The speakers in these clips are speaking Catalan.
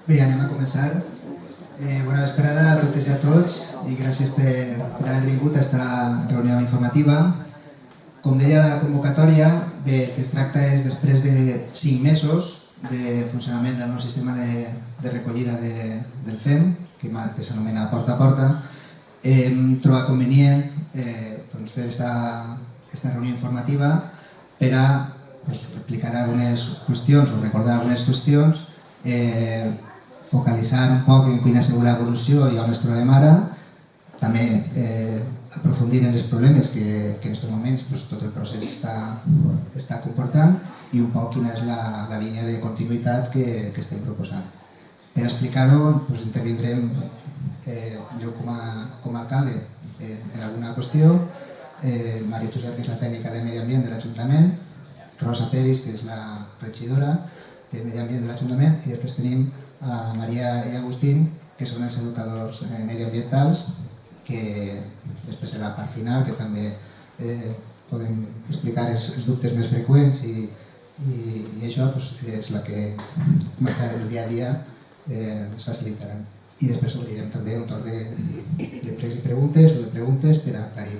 Bé, anem a començar. Bona vesprada a totes i a tots i gràcies per haver vingut a aquesta reunió informativa. Com deia la convocatòria, bé, el que es tracta és, després de 5 mesos de funcionament del nou sistema de recollida del FEM, que s'anomena Porta a Porta, hem trobat convenient fer aquesta reunió informativa per a explicar algunes qüestions o recordar algunes qüestions, focalitzar un poc en quina ha sigut l'evolució i on ens trobem ara, també aprofundir en els problemes que en aquests moments tot el procés està comportant i un poc quina és la línia de continuïtat que estem proposant. Per explicar-ho intervindrem jo com a alcalde en alguna qüestió, Maria Josep, que és la tècnica de Medi Ambient de l'Ajuntament, Rosa Peris, que és la regidora de Medi Ambient de l'Ajuntament, i després tenim a Maria i Agustín, que són els educadors mediambientals, que després serà la part final, que també podem explicar els dubtes més freqüents i això és la que el dia a dia ens facilitaran. I després obrirem també un torn de pregs i preguntes o de preguntes per aclarir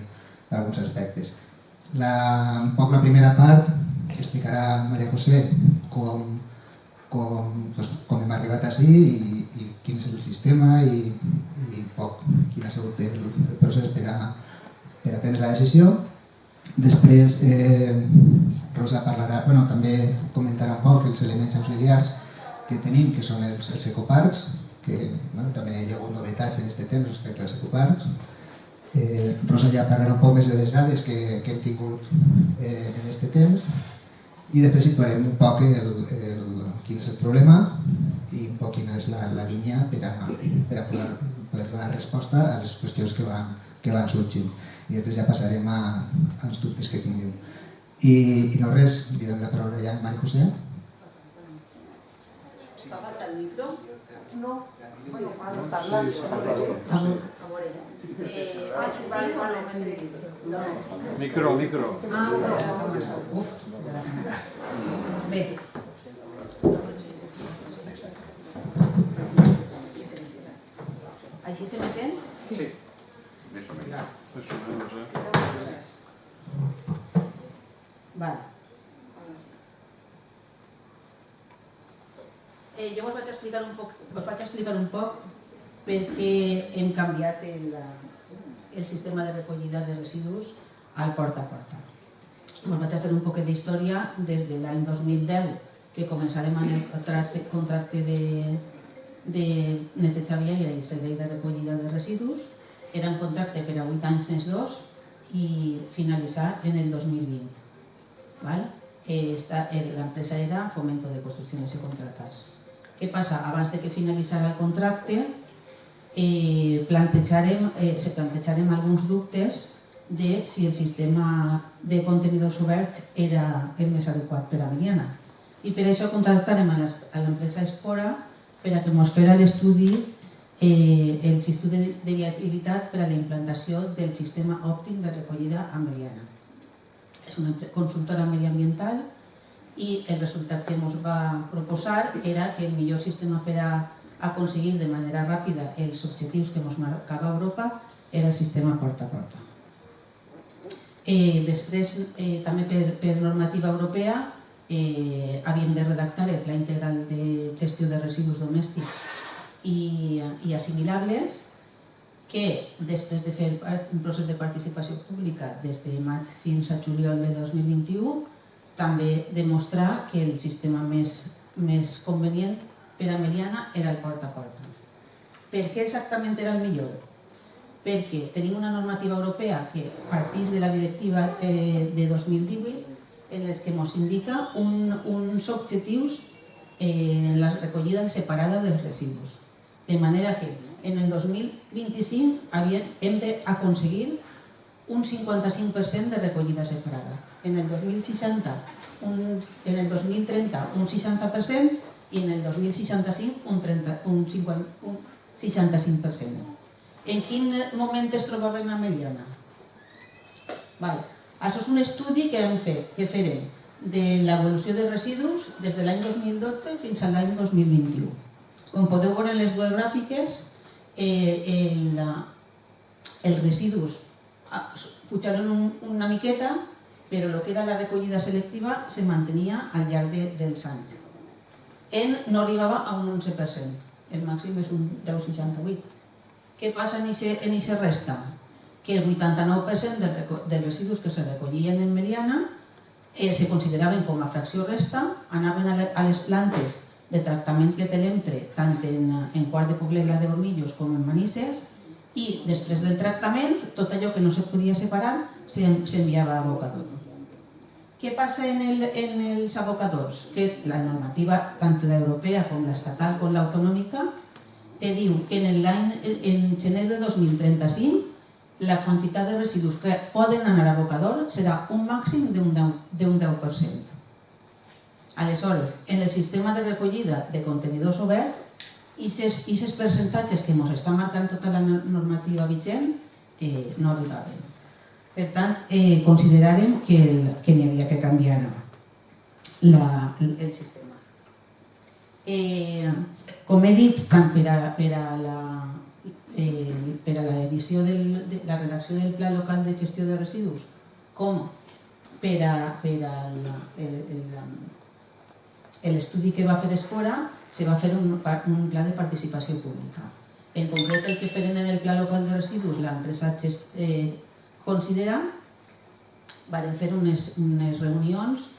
alguns aspectes. Un poc la primera part explicarà Maria José com hem arribat ací i quin és el sistema i poc quin ha sigut el procés per a prendre la decisió. Després Rosa parlarà, també comentarà un poc els elements auxiliars que tenim, que són els ecoparcs, que també hi ha hagut novetats en aquest temps respecte als ecoparcs. Rosa ja parlarà un poc més de les dades que hem tingut en aquest temps i després situarem un poc quin és el problema i un poc quina és la línia per a poder donar resposta a les qüestions que van sorgint. I després ja passarem als dubtes que tingueu. I no res, li dono la paraula ja a Maria José. ¿Va a faltar el micro? No. Bueno, parlant. A veure. Micro. Uf. Bé. ¿Així se me sent? Sí. Més o menys. Vale. Jo us vaig explicar un poc perquè hem canviat el sistema de recollida de residus al porta a porta. Us vaig fer un poc d'història des de l'any 2010, que començarem amb el contracte de neteja i servei de recollida de residus. Era un contracte per a 8 anys més 2 i finalitzar en el 2020. L'empresa era Fomento de Construcciones y Contratas. Què passa? Abans que finalitzara el contracte se plantejarem alguns dubtes de si el sistema de contenidors oberts era el més adequat per a Meliana. I per això contractarem a l'empresa Espora per a que ens fera l'estudi de viabilitat per a la implantació del sistema òptim de recollida a Meliana. És una consultora mediambiental i el resultat que ens va proposar era que el millor sistema per a aconseguir de manera ràpida els objectius que ens marcava Europa era el sistema porta a porta. Després, també per normativa europea, havíem de redactar el Pla Integral de Gestió de Residus Domèstics i Assimilables, que després de fer un procés de participació pública des de maig fins a juliol de 2021, també demostrar que el sistema més convenient per a Meliana era el porta a porta. Per què exactament era el millor? Perquè tenim una normativa europea que parteix de la directiva de 2018 en les que ens indica uns objectius en la recollida separada dels residus. De manera que en el 2025 hem d'aconseguir un 55% de recollida separada. En el 2030 un 60% i en el 2065 un 65%. En quin moment es trobàvem a Meliana? Això és un estudi que hem fet, que farem de l'evolució de residus des de l'any 2012 fins a l'any 2021. Com podeu veure en les dues gràfiques, els residus pujaron una miqueta, però el que era la recollida selectiva se mantenia al llarg dels anys. No arribava a un 11%, el màxim és un 10,68%. Què passa en aquesta resta? Que el 89% dels residus que se recollien en Meliana se consideraven com a fracció resta, anaven a les plantes de tractament que té l'Emtre, tant en Quart de Poblet, la d'Ornillos, com en Manises, i després del tractament, tot allò que no se podia separar s'enviava a abocador. Què passa en els abocadors? Que la normativa, tant l'europea com l'estatal com l'autonòmica, te diu que en gener de 2035 la quantitat de residus que poden anar a abocador serà un màxim d'un 10%. Aleshores, en el sistema de recollida de contenidors oberts, aquests percentatges que ens està marcant tota la normativa vigent no arribaven. Per tant, consideràrem que n'hi havia que canviar el sistema. Com he dit, tant per a l'edició de la redacció del Pla Local de Gestió de Residus com per a l'estudi que va fer Espora, se va fer un pla de participació pública. En concret, el que feren en el Pla Local de Residus, l'empresa Considera, van fer unes reunions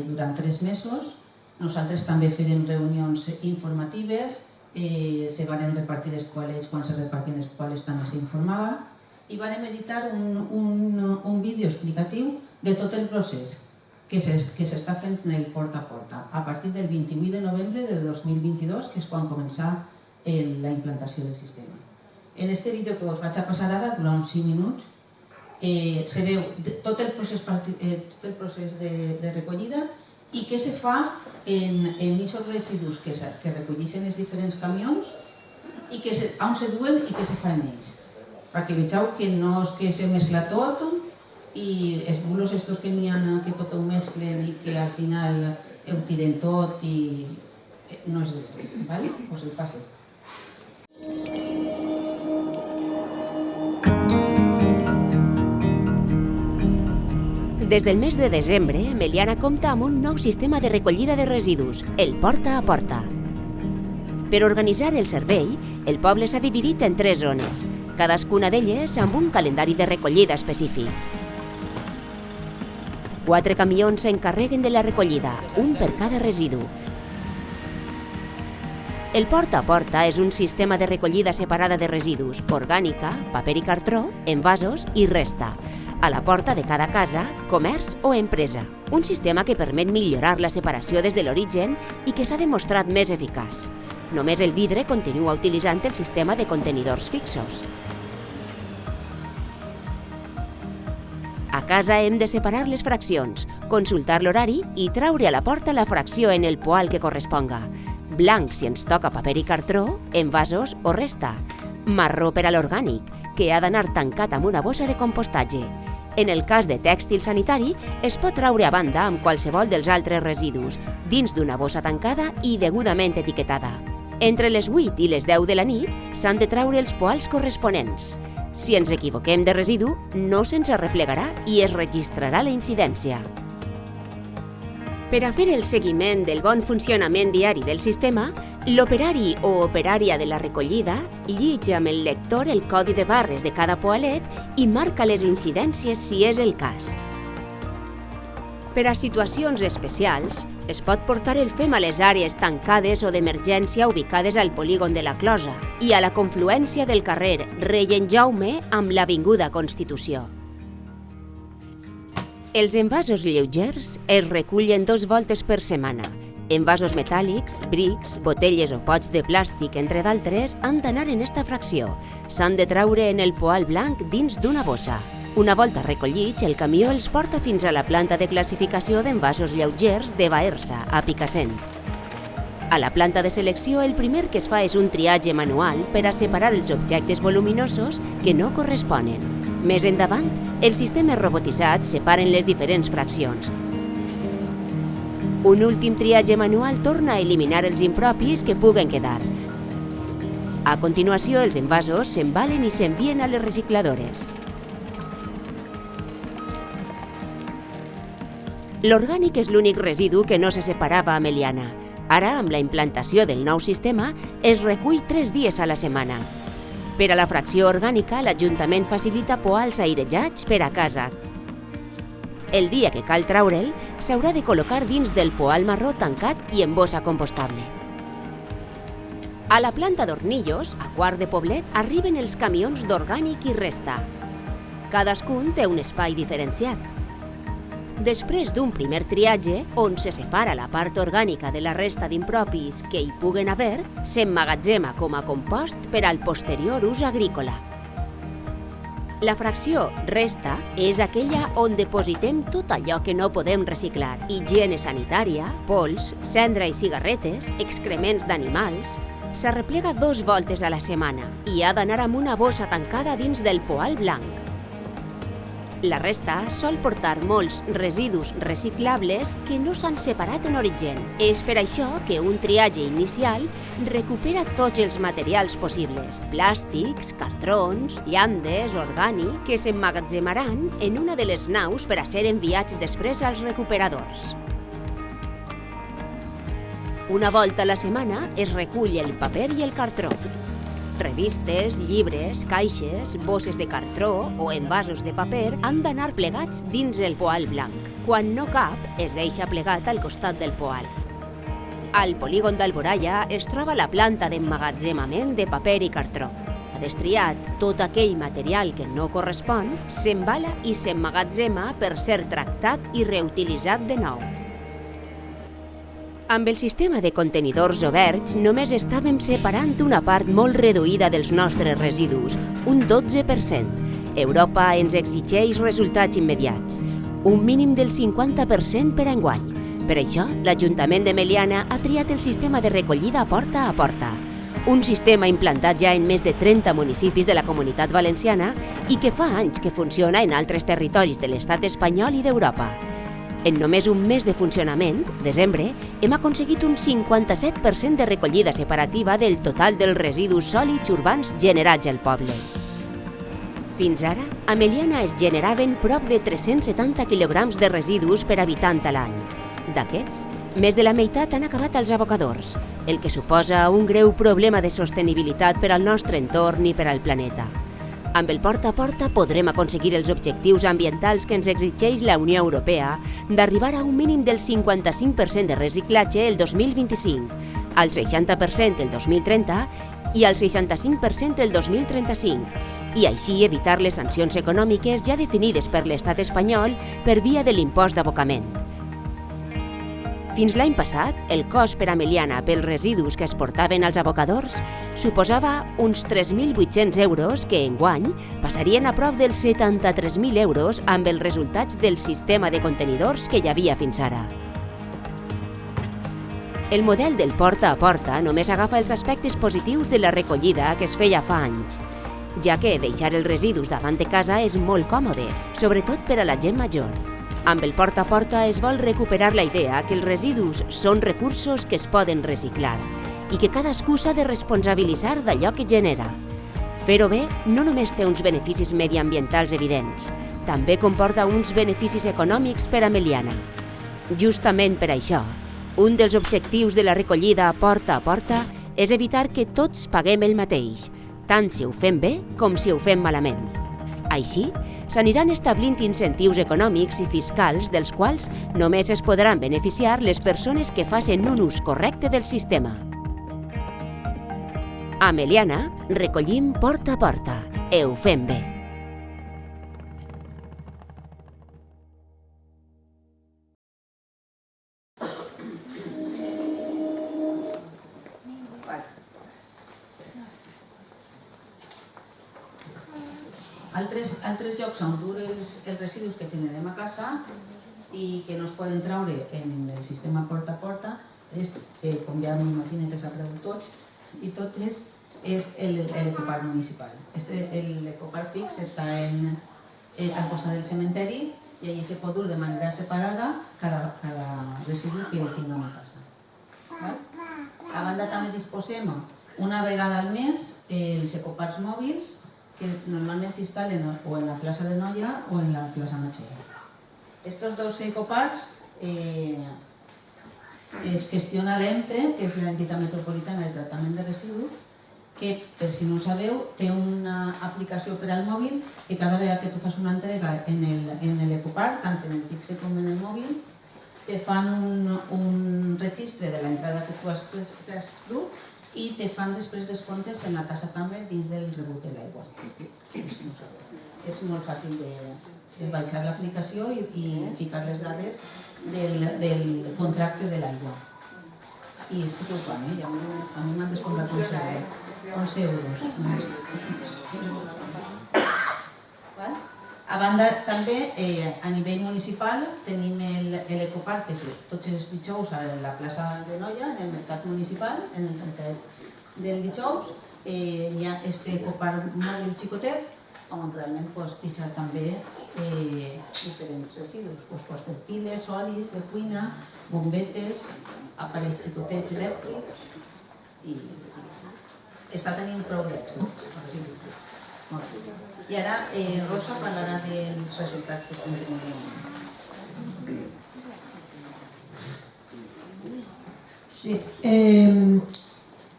durant 3 mesos. Nosaltres també fèrem reunions informatives, se van repartir els poalets, quan se repartien els poalets també s'informava, i vam editar un vídeo explicatiu de tot el procés que s'està fent en el porta a porta, a partir del 28 de novembre de 2022, que és quan comença la implantació del sistema. En aquest vídeo que us vaig a passar ara, durant uns 5 minuts, se veu tot el procés de recollida i què se fa en aquests residus que recolleixen els diferents camions i on se duen i què se fa en ells. Perquè vegeu que no és que se mescla tot i els bulos estos que n'hi ha que tot ho mesclen i que al final ho tiren tot i no és de res, ¿vale? Us el passo. Des del mes de desembre, Meliana compta amb un nou sistema de recollida de residus, el Porta a Porta. Per organitzar el servei, el poble s'ha dividit en 3 zones, cadascuna d'elles amb un calendari de recollida específic. 4 camions s'encarreguen de la recollida, un per cada residu. El Porta a Porta és un sistema de recollida separada de residus, orgànica, paper i cartró, envasos i resta, a la porta de cada casa, comerç o empresa. Un sistema que permet millorar la separació des de l'origen i que s'ha demostrat més eficaç. Només el vidre continua utilitzant el sistema de contenidors fixos. A casa hem de separar les fraccions, consultar l'horari i traure a la porta la fracció en el poal que corresponga. Blanc si ens toca paper i cartró, envasos o resta. Marró per a l'orgànic, que ha d'anar tancat amb una bossa de compostatge. En el cas de tèxtil sanitari, es pot traure a banda amb qualsevol dels altres residus, dins d'una bossa tancada i degudament etiquetada. Entre les 8 i les 10 de la nit s'han de traure els poals corresponents. Si ens equivoquem de residu, no se'ns arreplegarà i es registrarà la incidència. Per a fer el seguiment del bon funcionament diari del sistema, l'operari o operària de la recollida llig amb el lector el codi de barres de cada poalet i marca les incidències si és el cas. Per a situacions especials, es pot portar el FEM a les àrees tancades o d'emergència ubicades al polígon de la Closa i a la confluència del carrer Rei en Jaume amb l'Avinguda Constitució. Els envasos lleugers es recullen 2 voltes per setmana. Envasos metàl·lics, brics, botelles o pots de plàstic, entre d'altres, han d'anar en esta fracció. S'han de traure en el poal blanc dins d'una bossa. Una volta recollits, el camió els porta fins a la planta de classificació d'envasos lleugers de Baersa, a Picassent. A la planta de selecció, el primer que es fa és un triatge manual per a separar els objectes voluminosos que no corresponen. Més endavant, els sistemes robotitzats separen les diferents fraccions. Un últim triatge manual torna a eliminar els impropis que puguen quedar. A continuació, els envasos s'embalen i s'envien a les recicladores. L'orgànic és l'únic residu que no se separava a Meliana. Ara, amb la implantació del nou sistema, es recull 3 dies a la setmana. Per a la fracció orgànica, l'Ajuntament facilita poals airejats per a casa. El dia que cal traure'l, s'haurà de col·locar dins del poal marró tancat i en bossa compostable. A la planta d'Ornillos, a Quart de Poblet, arriben els camions d'orgànic i resta. Cadascun té un espai diferenciat. Després d'un primer triatge, on se separa la part orgànica de la resta d'impropis que hi puguen haver, s'emmagatzema com a compost per al posterior ús agrícola. La fracció resta és aquella on depositem tot allò que no podem reciclar: higiene sanitària, pols, cendra i cigarretes, excrements d'animals. S'arreplega 2 voltes a la setmana i ha d'anar amb una bossa tancada dins del poal blanc. La resta sol portar molts residus reciclables que no s'han separat en origen. És per això que un triatge inicial recupera tots els materials possibles: plàstics, cartrons, llandes, orgànic, que s'emmagatzemaran en una de les naus per a ser enviats després als recuperadors. Una volta a la setmana es recull el paper i el cartró. Revistes, llibres, caixes, bosses de cartró o envasos de paper han d'anar plegats dins el poal blanc. Quan no cap, es deixa plegat al costat del poal. Al polígon d'Alboraya es troba la planta d'emmagatzemament de paper i cartró. Destriat tot aquell material que no correspon, s'embala i s'emmagatzema per ser tractat i reutilitzat de nou. Amb el sistema de contenidors oberts només estàvem separant una part molt reduïda dels nostres residus, un 12%. Europa ens exigeix resultats immediats, un mínim del 50% per enguany. Per això, l'Ajuntament de Meliana ha triat el sistema de recollida porta a porta, un sistema implantat ja en més de 30 municipis de la Comunitat Valenciana i que fa anys que funciona en altres territoris de l'Estat espanyol i d'Europa. En només un mes de funcionament, desembre, hem aconseguit un 57% de recollida separativa del total dels residus sòlids urbans generats al poble. Fins ara, a Meliana es generaven prop de 370 quilograms de residus per habitant a l'any. D'aquests, més de la meitat han acabat als abocadors, el que suposa un greu problema de sostenibilitat per al nostre entorn i per al planeta. Amb el porta a porta podrem aconseguir els objectius ambientals que ens exigeix la Unió Europea d'arribar a un mínim del 55% de reciclatge el 2025, al 60% el 2030 i al 65% el 2035, i així evitar les sancions econòmiques ja definides per l'Estat espanyol per via de l'impost d'abocament. Fins l'any passat, el cost per a Meliana pels residus que es portaven als abocadors suposava uns 3.800 euros que, enguany, passarien a prop dels 73.000 euros amb els resultats del sistema de contenidors que hi havia fins ara. El model del porta a porta només agafa els aspectes positius de la recollida que es feia fa anys, ja que deixar els residus davant de casa és molt còmode, sobretot per a la gent major. Amb el porta a porta es vol recuperar la idea que els residus són recursos que es poden reciclar i que cadascú s'ha de responsabilitzar d'allò que genera. Fer-ho bé no només té uns beneficis mediambientals evidents, també comporta uns beneficis econòmics per a Meliana. Justament per això, un dels objectius de la recollida porta a porta és evitar que tots paguem el mateix, tant si ho fem bé com si ho fem malament. Així, s'aniran establint incentius econòmics i fiscals dels quals només es podran beneficiar les persones que facin un ús correcte del sistema. A Meliana, recollim porta a porta. Ho fem bé. Altres llocs on dur els residus que generem a casa i que no es poden traure en el sistema porta a porta és, com ja m'imagino que sabreu tots i totes, és l'ecoparc municipal. L'ecoparc fix està al costat del cementeri i allí se pot dur de manera separada cada residu que tinguem a casa. A banda també disposem una vegada al mes els ecoparcs mòbils que normalment s'instal·len o en la plaça de Noia o en la plaça Major. Estos dos ecoparcs es gestiona l'ENTRE, que és l'entitat metropolitana de tractament de residus, que, per si no ho sabeu, té una aplicació per al mòbil que cada vegada que tu fas una entrega en l'ecoparc, tant en el fixe com en el mòbil, te fan un registre de l'entrada que tu has dut i te fan després descomptes en la tassa també dins del rebut de l'aigua. És molt fàcil de baixar l'aplicació i ficar les dades del contracte de l'aigua. I sí que ho fan, a mi m'han descomptat 11 euros. A banda, també, a nivell municipal, tenim l'ecoparc, que és tots els dijous a la plaça de Noia, en el mercat municipal, en el mercat del dijous, hi ha este ecoparc mòbil xicotet, on realment pots deixar també diferents residus. Pots fer piles, olis de cuina, bombetes, aparells xicotets elèctrics, i està tenint prou d'èxit. I ara Rosa parlarà dels resultats que estem tenint. Sí,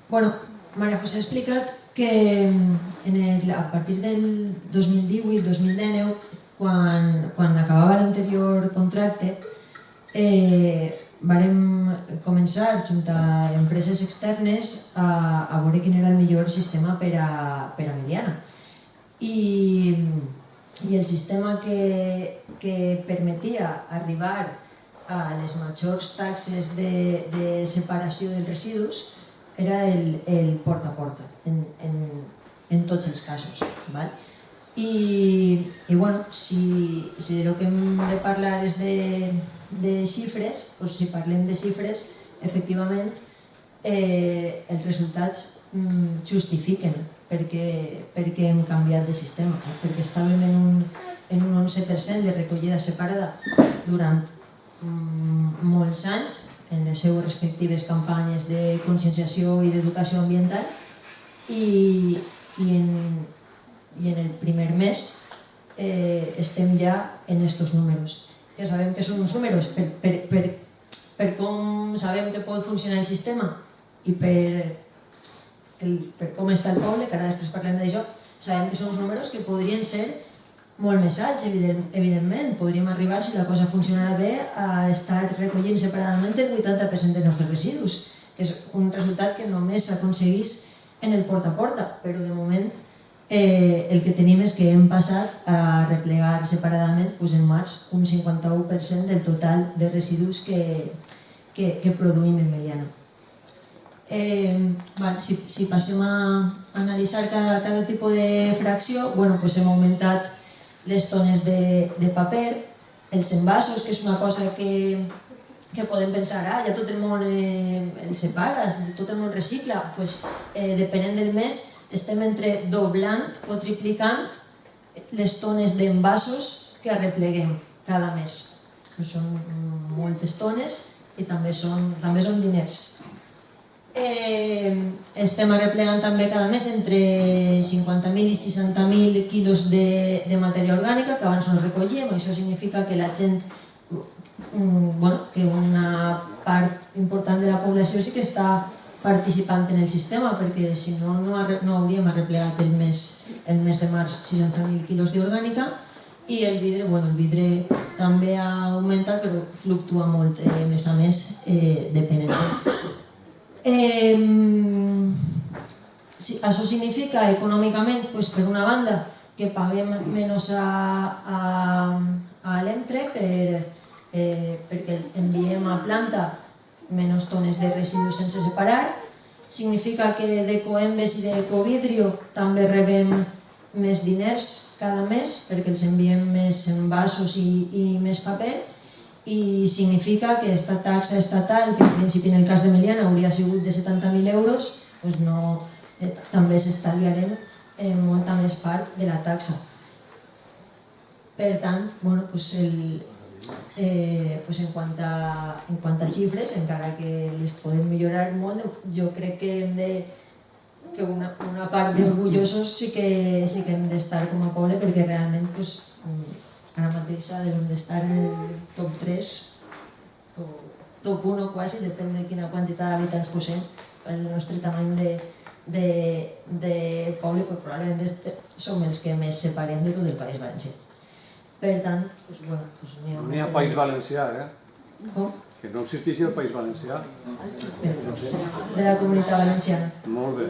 bueno, Maria José ha explicat que a partir del 2018-2019, quan acabava l'anterior contracte, vàrem començar, junt a empreses externes, a veure quin era el millor sistema per a Meliana. I el sistema que permetia arribar a les majors taxes de separació dels residus era el porta a porta, en tots els casos. I bueno, si el que hem de parlar és de xifres, si parlem de xifres, efectivament els resultats justifiquen perquè hem canviat de sistema, perquè estàvem en un 11% de recollida separada durant molts anys, en les seues respectives campanyes de conscienciació i d'educació ambiental, i en el primer mes estem ja en aquests números, que sabem que són uns números per com sabem que pot funcionar el sistema i per com està el poble, que ara després parlem d'això. Sabem que són uns números que podrien ser molt més alts, evidentment. Podríem arribar, si la cosa funcionarà bé, a estar recollint separadament el 80% dels nostres residus, que és un resultat que només s'aconseguís en el porta a porta, però de moment el que tenim és que hem passat a replegar separadament en març un 51% del total de residus que produïm en Meliana. Si passem a analitzar cada tipus de fracció, hem augmentat les tones de paper, els envasos, que és una cosa que podem pensar, ja tot el món el separa, tot el món recicla. Depenent del mes, estem entre doblant o triplicant les tones d'envasos que arrepleguem cada mes. Són moltes tones i també són diners. Estem arreplegant també cada mes entre 50.000 i 60.000 quilos de matèria orgànica que abans no recollíem. Això significa que la gent, que una part important de la població sí que està participant en el sistema, perquè si no, no hauríem arreplegat el mes de març 60.000 quilos d'orgànica. I el vidre també ha augmentat, però fluctua molt mes a mes, depenent. Això significa econòmicament, per una banda, que paguem menys a l'ENTRE perquè enviem a planta menys tones de residus sense separar. Significa que d'Ecoembes i d'Ecovidrio també rebem més diners cada mes perquè els enviem més envasos i més paper. I significa que aquesta taxa estatal, que en principi en el cas de Meliana hauria sigut de 70.000 euros, també s'estalviarem molta més part de la taxa. Per tant, bueno, pues en quant a xifres, encara que les podem millorar molt, jo crec que una part d'orgullosos sí que hem d'estar com a poble, perquè realment ara mateix devem d'estar en el top 3 o top 1 quasi, depèn de quina quantitat d'habitants posem. El nostre tamany de poble probablement som els que més separem de tot el País Valencià. Per tant, no n'hi ha País Valencià, Com? que no existeix el País Valencià. De la Comunitat Valenciana. Molt bé.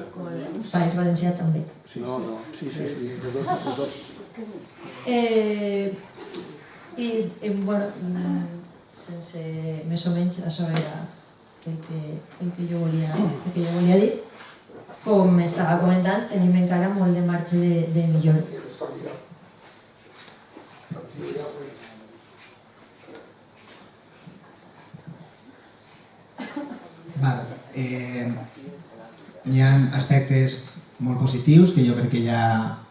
País Valencià també. No, sí, de dos. I bueno, sense més o menys això era el que jo volia dir. Com estava comentant, tenim encara molt de marge de millora. Hi ha aspectes molt positius que jo crec que ja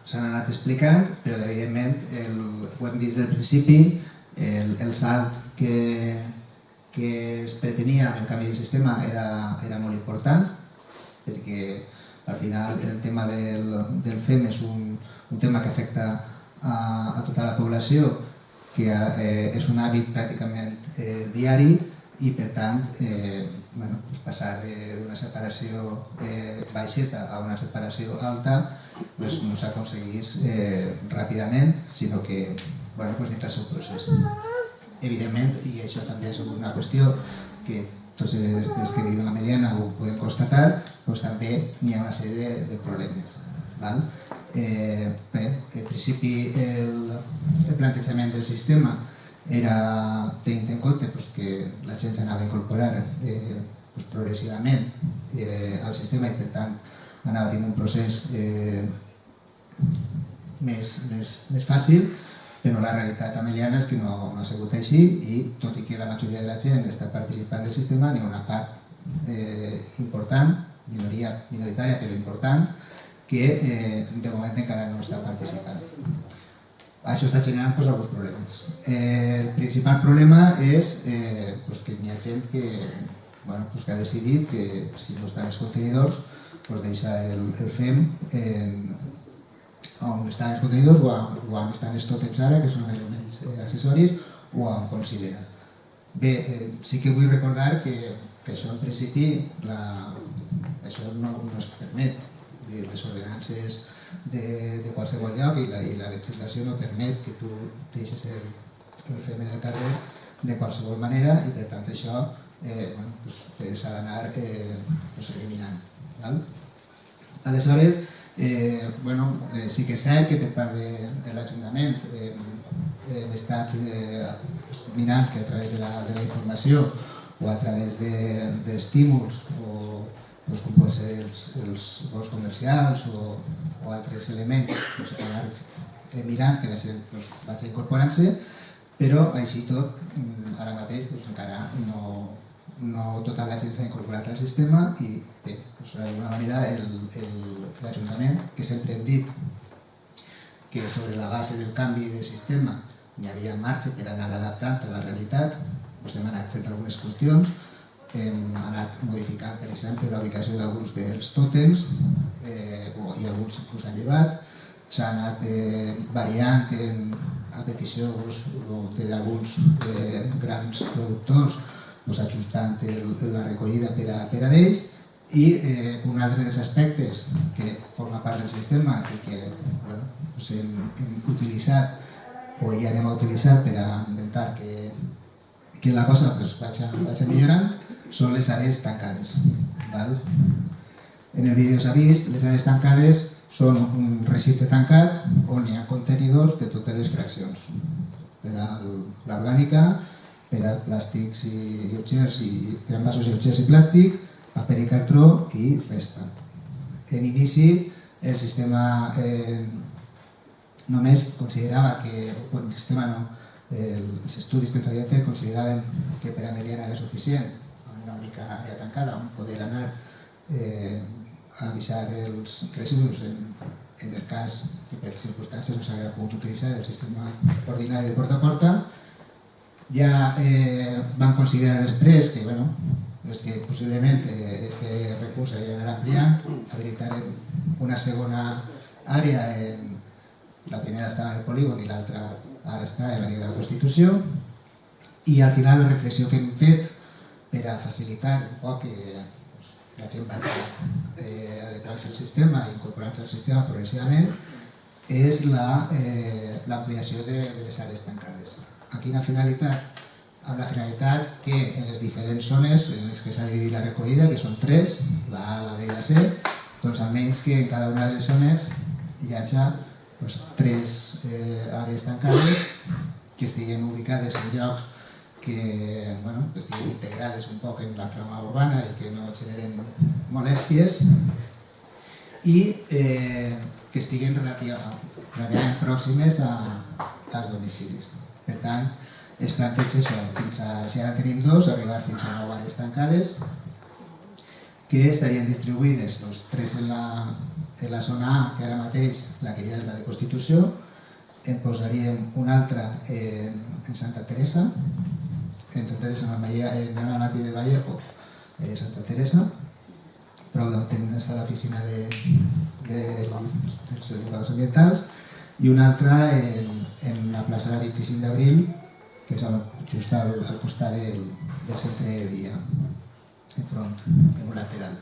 s'han anat explicant, però evidentment, ho hem dit des del principi, el salt que es pretenia amb el canvi de sistema era molt important, perquè al final el tema del FEM és un tema que afecta a tota la població, que és un hàbit pràcticament diari i per tant passar d'una separació baixeta a una separació alta no s'aconseguís ràpidament, sinó que necessita el seu procés. Evidentment, i això també ha sigut una qüestió que tots els que vivim a Meliana ho podem constatar, també hi ha una sèrie de problemes. Bé, en principi el plantejament del sistema era tenint en compte que la gent s'anava a incorporar progressivament al sistema i per tant anava a tenir un procés més fàcil, però la realitat a Meliana és que no ha sigut així i tot i que la majoria de la gent està participant del sistema, n'hi ha una part important, minoritària però important, que de moment encara no està participant. Això està generant alguns problemes. El principal problema és que hi ha gent que ha decidit que si no estan els contenidors deixa el FEM on estan els contenidors o on estan els tòtems ara, que són elements accessoris, o on considera. Bé, sí que vull recordar que això en principi això no es permet. Les ordenances de qualsevol lloc i la legislació no permet que tu deixes el FEM en el carrer de qualsevol manera i per tant això s'ha d'anar eliminant. Aleshores, sí que és cert que per part de l'Ajuntament hem estat mirant que a través de la informació o a través d'estímuls com poden ser els vols comercials o altres elements, anar mirant que la gent vagi incorporant-se, però així tot, ara mateix encara no tota la gent s'ha incorporat al sistema i bé, d'alguna manera l'Ajuntament, que sempre hem dit que sobre la base del canvi de sistema hi havia marge per anar adaptant a la realitat, hem anat fent algunes qüestions, hem anat modificant, per exemple, la ubicació d'alguns dels tòtems i alguns inclús han llevat, s'ha anat variant a petició d'alguns grans productors, ajustant la recollida per a ells i un altre dels aspectes que forma part del sistema i que hem utilitzat o ja anem a utilitzar per a intentar que la cosa vagi millorant són les àrees tancades. En el vídeo s'ha vist, les àrees tancades són un recinte tancat on hi ha contenidors de totes les fraccions, per a l'orgànica, per a plàstics i objectes, per a envasos i objectes i plàstic, paper i cartró i resta. En inici el sistema només considerava que, el sistema no, els estudis que ens havien fet consideraven que per a Meliana era suficient una única àrea tancada on poder anar avisar els residus en el cas que per circumstàncies no s'hagués pogut utilitzar el sistema ordinari de porta a porta. Ja van considerar després que, bueno, és que possiblement aquest recurs s'hauria d'anar ampliant, habilitaren una segona àrea, la primera estava en el polígon i l'altra ara està en l'àrea de la Constitució, i al final la reflexió que hem fet per a facilitar un poc que la gent vagi adequant-se al sistema i incorporant-se al sistema progressivament és l'ampliació de les àrees tancades. A quina finalitat? Amb la finalitat que en les diferents zones en les que s'ha dividit la recollida, que són 3, la A, la B i la C, doncs almenys que en cada una de les zones hi hagi 3 àrees tancades que estiguin ubicades en llocs que estiguin integrades un poc en la trama urbana i que no generen molèsties i que estiguin relativament pròximes als domicilis. Per tant, es planteja això, si ara tenim 2, arribar fins a 9 àrees tancades que estarien distribuïdes 3 en la zona A, que ara mateix la que ja és la de Constitució, en posaríem una altra en Santa Teresa, en Ana Martí de Vallejo, Santa Teresa, prop d'on està l'oficina dels educadors ambientals, i una altra en la plaça de 25 d'abril, que és just al costat del centre de dia, enfront, en un lateral.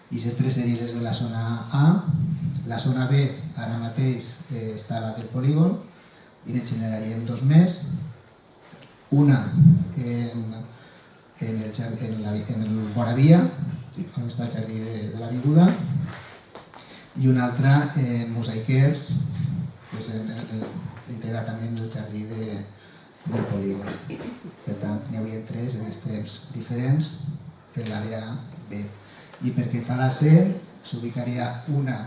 I aquestes 3 serien les de la zona A. La zona B, ara mateix, està la del polígon, i ne generaríem 2 més. Una en el Boravia, on està el jardí de l'Avinguda, i una altra en Mosaiquers, que és integrat també en el jardí del polígon. Per tant, n'hi hauria 3 en extrems diferents en l'àrea B. I perquè fa la C, s'ubicaria una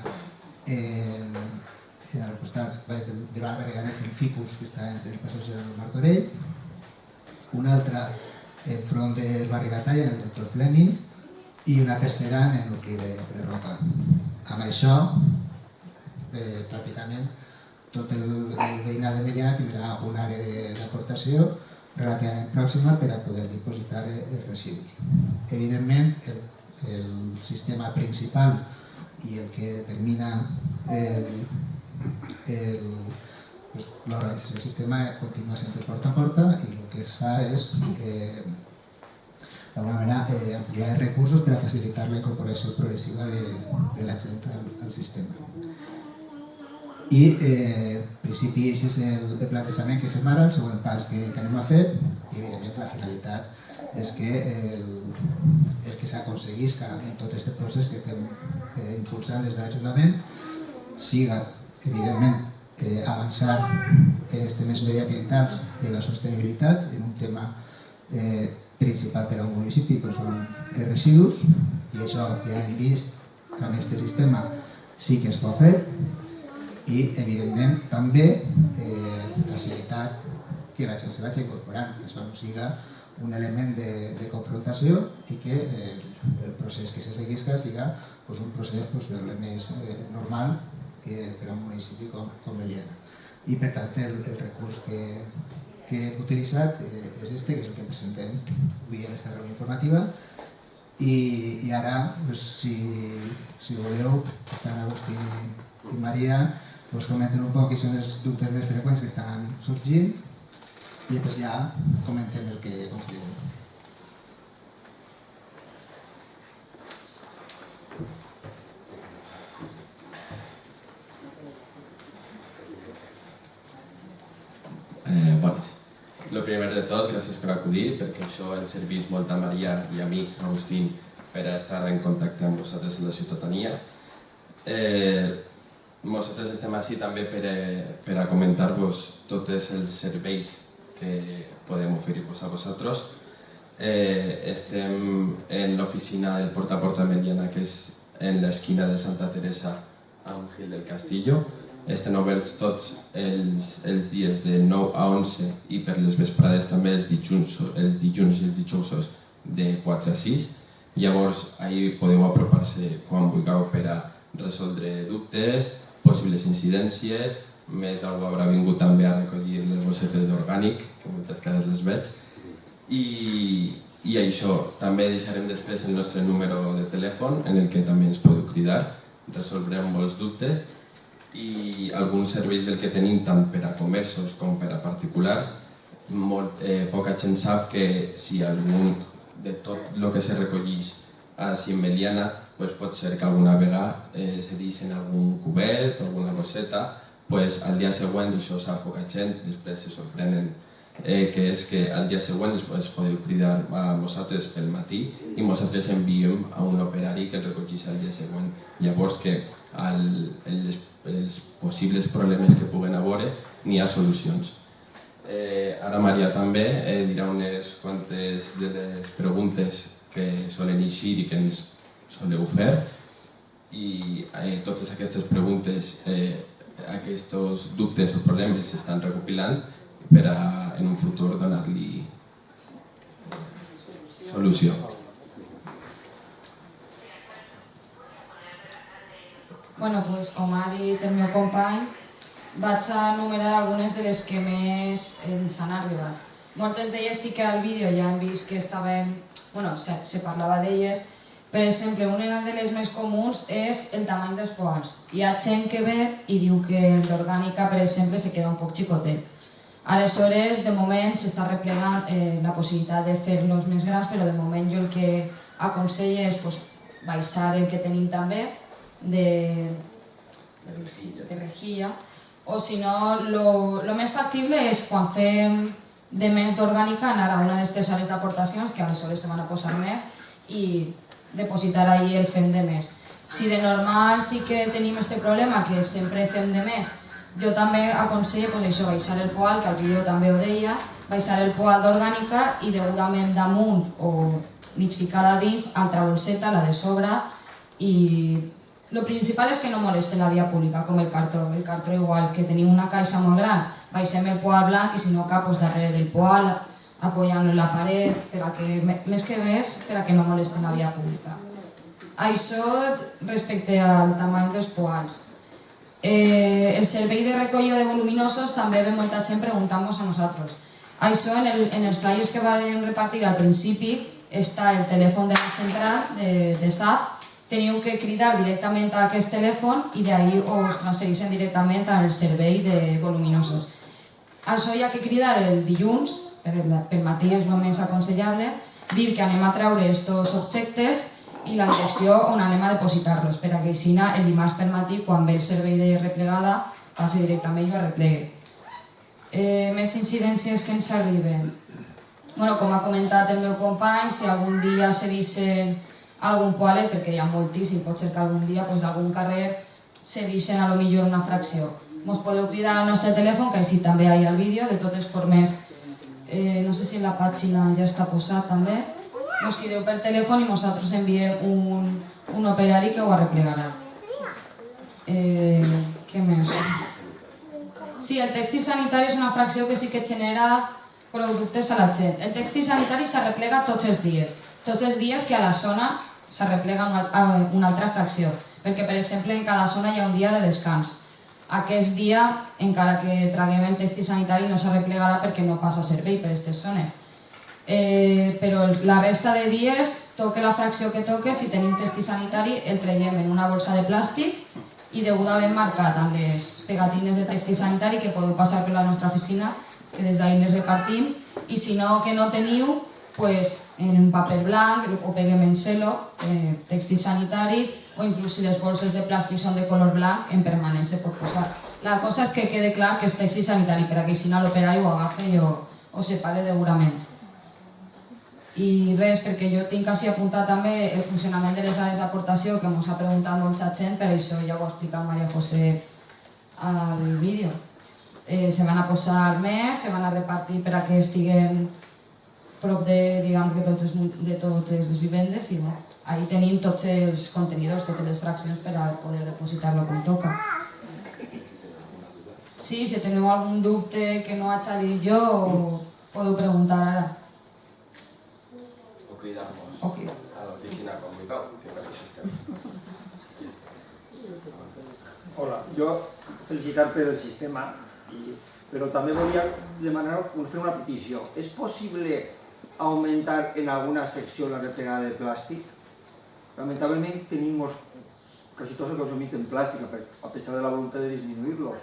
al costat de l'arbre Ganes del Ficus, que està en el passeig del Martorell, una altra enfront del barri Batalla, en el Doctor Fleming, i una tercera en el nucli de Roca. Amb això, pràcticament, tot el veïnat de Meliana tindrà una àrea d'aportació relativament pròxima per a poder dipositar els residus. Evidentment, el sistema principal i el que determina l'organització del sistema continua sent de porta a porta i el que es fa és d'alguna manera ampliar els recursos per a facilitar la incorporació progressiva de la gent al sistema. I en principi aquest és el plantejament que fem ara, el següent pas que anem a fer, i evidentment la finalitat és que el que s'aconseguisca en tot aquest procés que estem impulsant des de l'Ajuntament siga, evidentment, avançar en els temes mediambientals i la sostenibilitat, en un tema principal per a un municipi, com són els residus, i això ja hem vist que amb aquest sistema sí que es pot fer, i, evidentment, també facilitar que la gent se vagi incorporant, que això no siga un element de confrontació i que el procés que se seguisca siga un procés més normal per a un municipi com Meliana. I, per tant, el recurs que hem utilitzat és este, que és el que presentem avui en aquesta reunió informativa, i ara, si voleu, estan Agustín i Maria, us comenten un poc quins són els dubtes més freqüents que estan sorgint i després ja comentem el que considerem. Bones. Lo primer de tot, gràcies per acudir, perquè això ens serveix molt a Maria i a mi, Agustín, per a estar en contacte amb vosaltres en la ciutadania. Nosaltres estem així també per a comentar-vos tots els serveis que podem oferir-vos a vosaltres. Estem en l'oficina del Porta a Porta Meliana, que és en l'esquina de Santa Teresa amb Gil del Castillo. Estem oberts tots els dies de 9 a 11 i per les vesprades també els dilluns i els dijous de 4 a 6. Llavors, ahir podeu apropar-se quan vulgueu per a resoldre dubtes, possibles incidències, més d'algú haurà vingut també a recollir les bossetes d'orgànic, que moltes cases les veig, i això, també deixarem després el nostre número de telèfon en el que també ens podeu cridar, resolvrem molts dubtes i alguns serveis del que tenim tant per a comerços com per a particulars. Poca gent sap que si algun de tot el que se recolleix així en Meliana pot ser que alguna vegada se deixen algun cubet o alguna coseta, al dia següent, això ho sap poca gent, després se sorprenen que és que al dia següent es podeu cridar a vosaltres pel matí i nosaltres enviem a un operari que el recollís al dia següent. Llavors que els possibles problemes que puguen haver n'hi ha solucions. Ara Maria també dirà unes quantes de les preguntes que solen eixir i que ens soleu fer i totes aquestes preguntes, aquests dubtes o problemes s'estan recopilant per a en un futur donar-li solució. Bueno, com ha dit el meu company, vaig a enumerar algunes de les que més ens han arribat. Moltes d'elles sí que al vídeo ja hem vist que se parlava d'elles. Per exemple, una de les més comuns és el tamany dels poals. Hi ha gent que ve i diu que l'orgànica, per exemple, se queda un poc xicotet. Aleshores, de moment s'està replegant la possibilitat de fer-los més grans, però de moment jo el que aconsello és baixar el que tenim també de rejilla, o si no, el més factible és quan fem de més d'orgànica anar a una d'aquestes sales d'aportacions, que aleshores se van a posar més, i depositar allí el fem de més. Si de normal sí que tenim aquest problema, que sempre fem de més, jo també aconsello baixar el poal, que al vídeo també ho deia, baixar el poal d'orgànica i degudament damunt o mig ficada dins, altra bolseta, la de sobre, i el principal és que no molesten la via pública, com el cartró. El cartró igual, que tenim una caixa molt gran, baixem el poal blanc i si no cap darrere del poal, apoyant-lo en la paret, més que res, per a que no molesten la via pública. Això respecte al tamany dels poals. El servei de recollida de voluminosos també ve molta gent preguntant-nos a nosaltres. Això en els flyers que vam repartir al principi està el telèfon de la central de SAP. Teniu que cridar directament a aquest telèfon i d'ahir us transfereixen directament al servei de voluminosos. Això hi ha que cridar el dilluns, pel matí és el més aconsellable, dir que anem a treure aquests objectes i la direcció on anem a depositar-los, per a que així el dimarts per matí, quan ve el servei de replegada, passi directament i ho arreplegui. Més incidències que ens arriben. Com ha comentat el meu company, si algun dia se deixen algun poalet, perquè hi ha moltíssim, pot ser que algun dia d'algun carrer se deixen a lo millor una fracció. Ens podeu cridar al nostre telèfon, que així també hi ha el vídeo, de totes formes, no sé si en la pàgina ja està posat també, ens crideu per telèfon i nosaltres enviem un operari que ho arreplegarà. Què més? Sí, el tèxtil sanitari és una fracció que sí que genera productes a la gent. El tèxtil sanitari s'arreplega tots els dies. Tots els dies que a la zona s'arreplega una altra fracció, perquè per exemple en cada zona hi ha un dia de descans. Aquest dia, encara que traguem el tèxtil sanitari, no s'arreplegarà perquè no passa servei per aquestes zones. Però la resta de dies, toque la fracció que toque, si tenim tèxtil sanitari el traiem en una bolsa de plàstic i degudament marcat amb les pegatines de tèxtil sanitari que podeu passar per la nostra oficina, que des d'ahir les repartim, i si no que no teniu, en un paper blanc o peguem en celo, tèxtil sanitari, o inclús si les bolses de plàstic són de color blanc, en permanent se pot posar. La cosa és que quede clar que és tèxtil sanitari, per a que si no l'operari ho agafi o ho separe degudament. I res, perquè jo tinc així apuntat també el funcionament de les àrees d'aportació, que ens ha preguntat molta gent, per això ja ho ha explicat Maria José al vídeo. Se van a posar més, se van a repartir per a que estiguen prop de totes les vivendes i ahí tenim tots els contenidors, totes les fraccions per a poder depositar-lo com toca. Sí, si teniu algun dubte que no hagi dit jo, podeu preguntar ara. O cridar-nos Ok. a l'oficina Hola, jo felicitar per el sistema, però també volia demanar, fer una petició. És possible augmentar en alguna secció la replegada de plàstic? Lamentablement tenim quasi tots els consumits en plàstic, a pesar de la voluntat de disminuir-los,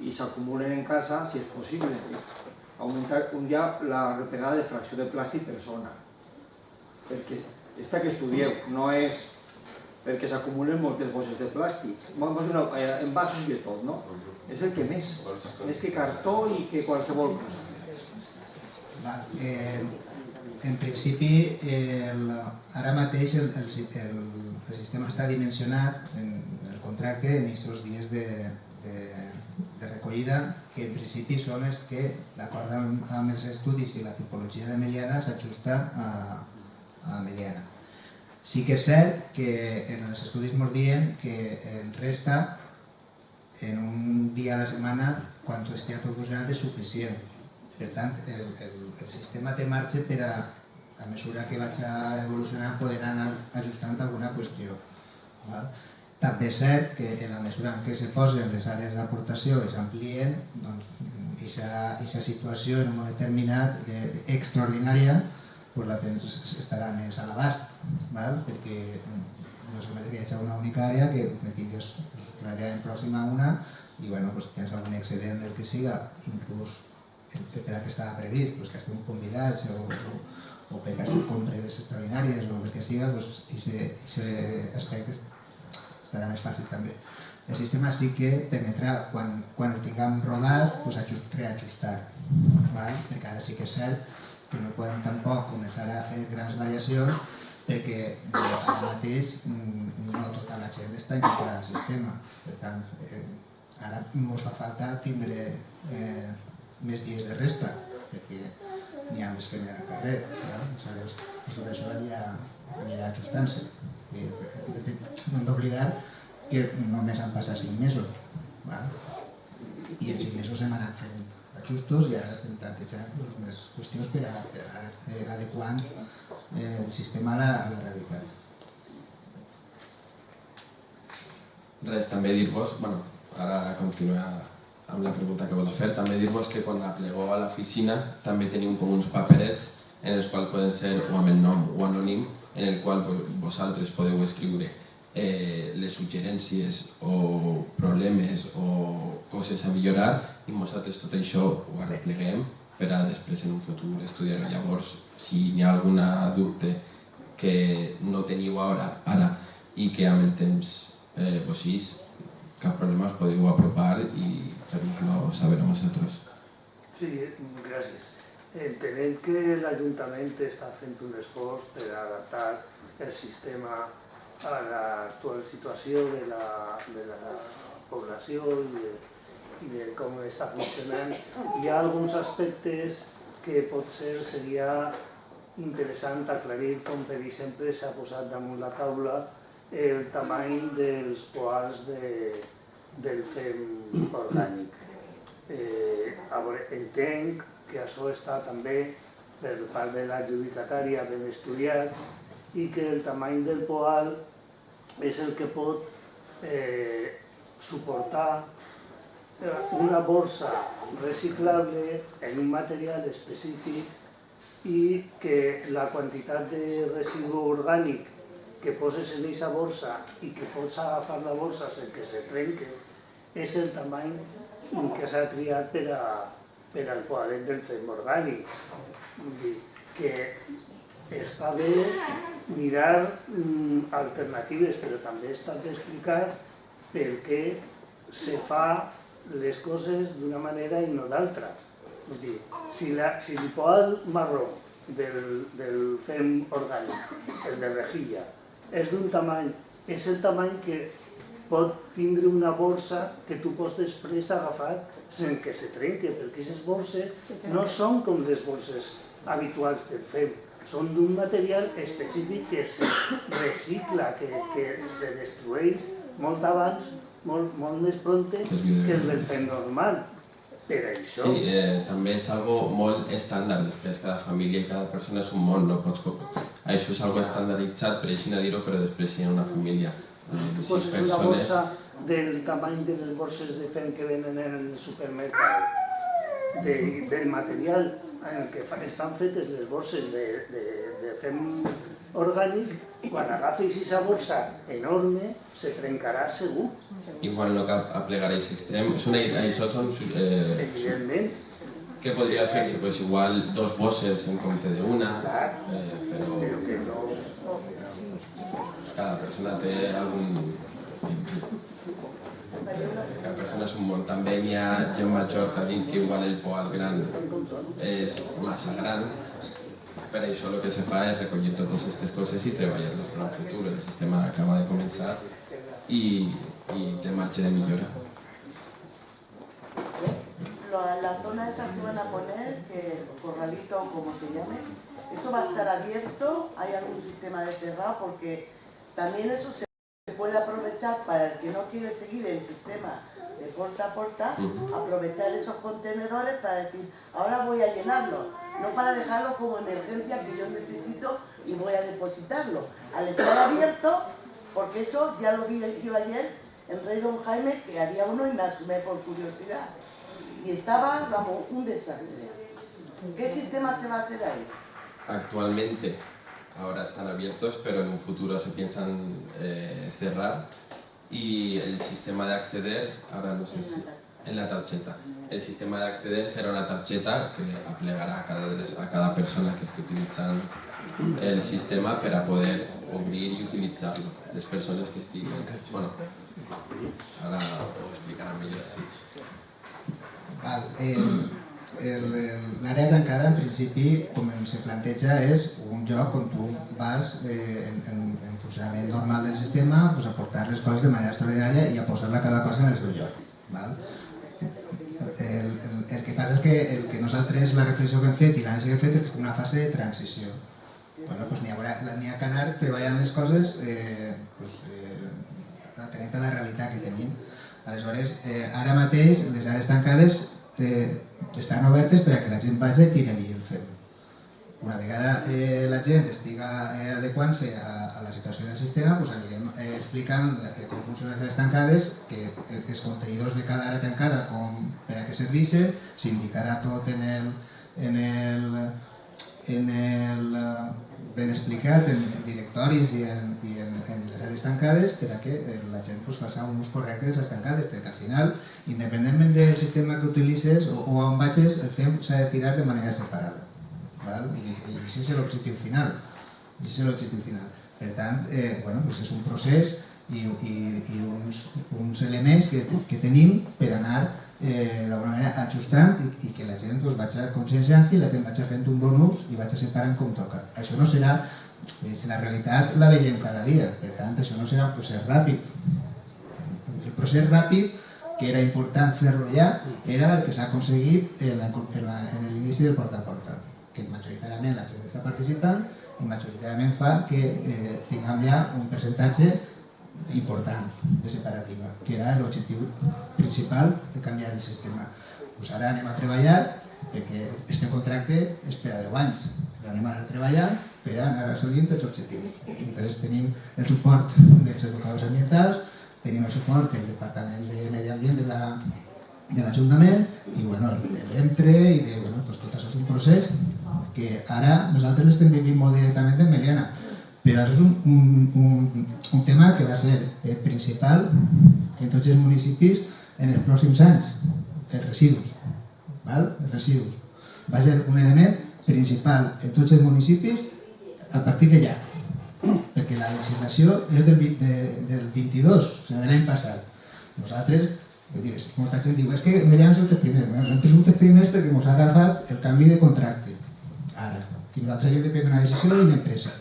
i s'acumulen en casa, si és possible, augmentar un dia la replegada de fracció de plàstic per zona. Perquè és perquè estudieu, no és perquè s'acumulen moltes bosses de plàstic, envasos i de tot, no? És el que més que cartó i que qualsevol cosa. En principi, ara mateix el sistema està dimensionat en el contracte en aquests dies de recollida, que en principi són els que, d'acord amb els estudis i la tipologia de Meliana, s'ajusta a Meliana. Sí que és cert que en els estudis ens diuen que en resta, en un dia a la setmana, quan estigui tot funcionant, és suficient. Per tant, el sistema té marge per a mesura que vaig evolucionant poder anar ajustant alguna qüestió. També és cert que en la mesura en què se posen les àrees d'aportació i s'amplien, aquesta situació en un moment determinat extraordinària la temps estarà més a l'abast, perquè no és el mateix que hi hagi una única àrea que tinguis relativament pròxima a una i tens algun excedent del que siga, inclús per a què estava previst, que has tingut convidats o perquè has fet compres extraordinàries o el que siga, aquest aspecte estarà més fàcil també. El sistema sí que permetrà, quan el tinguem rodat, reajustar, perquè ara sí que és cert que no podem tampoc començar a fer grans variacions perquè ara mateix no tota la gent està incorporada al sistema. Per tant, ara ens fa falta tindre més dies de resta perquè n'hi ha més feina al carrer. Aleshores, tot això anirà ajustant-se. No hem d'oblidar que només han passat 5 mesos i en 5 mesos hem anat fent ajustos i ara estem plantejant unes qüestions per adequant el sistema a la realitat. Res, també dir-vos, ara continuar amb la pregunta que vols fer, també dir-vos que quan aplegeu a l'oficina també teniu com uns paperets en els quals poden ser o amb el nom o anònim, en el qual vosaltres podeu escriure les suggerències o problemes o coses a millorar i nosaltres tot això ho arrepleguem per a després en un futur estudiar-ho. Llavors, si hi ha algun dubte que no teniu ara i que amb el temps cap problema us podeu apropar i fer-nos-lo saber a vosaltres. Sí, gràcies. Entenem que l'Ajuntament està fent un esforç per adaptar el sistema a l'actual situació de la població i de com està funcionant. Hi ha alguns aspectes que potser seria interessant aclarir, com per exemple s'ha posat damunt la taula el tamany dels poals del fem orgànic. Entenc que això està també per part de l'adjudicatària ben estudiat i que el tamany del poal és el que pot suportar una borsa reciclable en un material específic i que la quantitat de residu orgànic que poses en aquesta borsa i que pots agafar la borsa sense que se trenque és el tamany que s'ha triat per al poalet del fem orgànic. Vull dir que està bé mirar alternatives, però també està d'explicar per què se fa les coses d'una manera i no d'altra. Vull dir, si el poal marró del fem orgànic, el de rejilla, és d'un tamany, és el tamany que pot tindre una borsa que tu pots després agafar sense que se trenque, perquè aquestes borses no són com les borses habituals del fem, són d'un material específic que se recicla, que se destrueix molt abans, molt més prompte que el del fem normal. Per això... Sí, també és algo molt estàndard, després cada família i cada persona és un món, no pots... Això és algo estandarditzat, per així no dir-ho, però després hi ha una família. Tu poses una borsa del tamany de les borses de fem que venen en el supermercat, del material en el que estan fetes les borses de fem orgànic, quan agafis aquesta borsa enorme se trencarà segur. Igual no cal aplegar a aquest extrem. Això són... Evidentment. Què podria fer-se? Pues igual 2 bosses en compte d'una, però cada persona té algun... Cada persona és un món. També hi ha gent major que ha dit que igual el poal gran és massa gran. Per això el que se fa és recollir totes aquestes coses i treballar-les per al futur. El sistema acaba de començar i té marge de millora. La zona esa que van a poner, que corralito o como se llame, ¿eso va a estar abierto? ¿Hay algún sistema de cerrado? Porque también eso se puede aprovechar para el que no quiere seguir el sistema de puerta a puerta, aprovechar esos contenedores para decir, ahora voy a llenarlo, no para dejarlo como emergencia que yo necesito y voy a depositarlo. Al estar abierto, porque eso ya lo vi yo ayer en Rey Don Jaime, que había uno y me asomé por curiosidad. Y estaba, vamos, un desastre. ¿Qué sistema se va a hacer ahí? Actualmente, ahora están abiertos, pero en un futuro se piensan cerrar. Y el sistema de acceder, ahora no sé si... En la tarjeta. El sistema de acceder serà una targeta que aplegarà a cada persona que estigui utilitzant el sistema per a poder obrir i utilitzar-lo. Les persones que estiguin... Bueno, ara ho explicarà millor, sí. L'àrea tancada, en principi, com se planteja, és un lloc on tu vas en funcionament normal del sistema a portar les coses de manera extraordinària i a posar-la cada cosa en el seu lloc. El que passa és que el que nosaltres, la reflexió que hem fet i l'anàlisi que hem fet és que estem en una fase de transició. N'hi ha que anar treballant les coses atenent a la realitat que tenim. Aleshores, ara mateix les àrees tancades estan obertes per a que la gent vagi i tiri allí el fem. Una vegada la gent estiga adequant-se a la situació del sistema, anirem explicant com funcionen les àrees tancades, que els contenidors de cada àrea tancada, per a què serveixen, s'indicarà tot ben explicat en directoris i en les àrees tancades per a que la gent faci un ús correcte de les tancades, perquè al final, independentment del sistema que utilitzes o on vagis, el FEM s'ha de tirar de manera separada. I això és l'objectiu final. Per tant, és un procés i uns elements que tenim per anar d'alguna manera ajustant i que la gent vagi conscienciant-se i la gent vagi fent un bon ús i vagi separant com toca. Això no serà, la realitat la veiem cada dia, per tant això no serà un procés ràpid. El procés ràpid, que era important fer-lo ja, era el que s'ha aconseguit en l'inici del porta a porta, que majoritàriament la gent està participant i majoritàriament fa que tinguem ja un percentatge important de separativa, que era l'objectiu principal de canviar el sistema. Ara anem a treballar perquè aquest contracte és per a 10 anys. Anem a treballar per a anar assolint els objectius. Entonces tenim el suport dels educadors ambientals, tenim el suport del Departament de Medi Ambient de l'Ajuntament i de l'EMTRE i tot això és un procés que ara nosaltres l'estem vivint molt directament en Meliana. Però és un tema que va ser principal en tots els municipis en els pròxims anys, els residus. Els residus. Va ser un element principal en tots els municipis a partir d'allà, perquè la legislació és del 22, de l'any passat. Nosaltres, molta gent diu, és que Meliana som els primers. Nosaltres som els primers perquè ens ha agafat el canvi de contracte, ara. I nosaltres havíem de prendre una decisió i una empresa.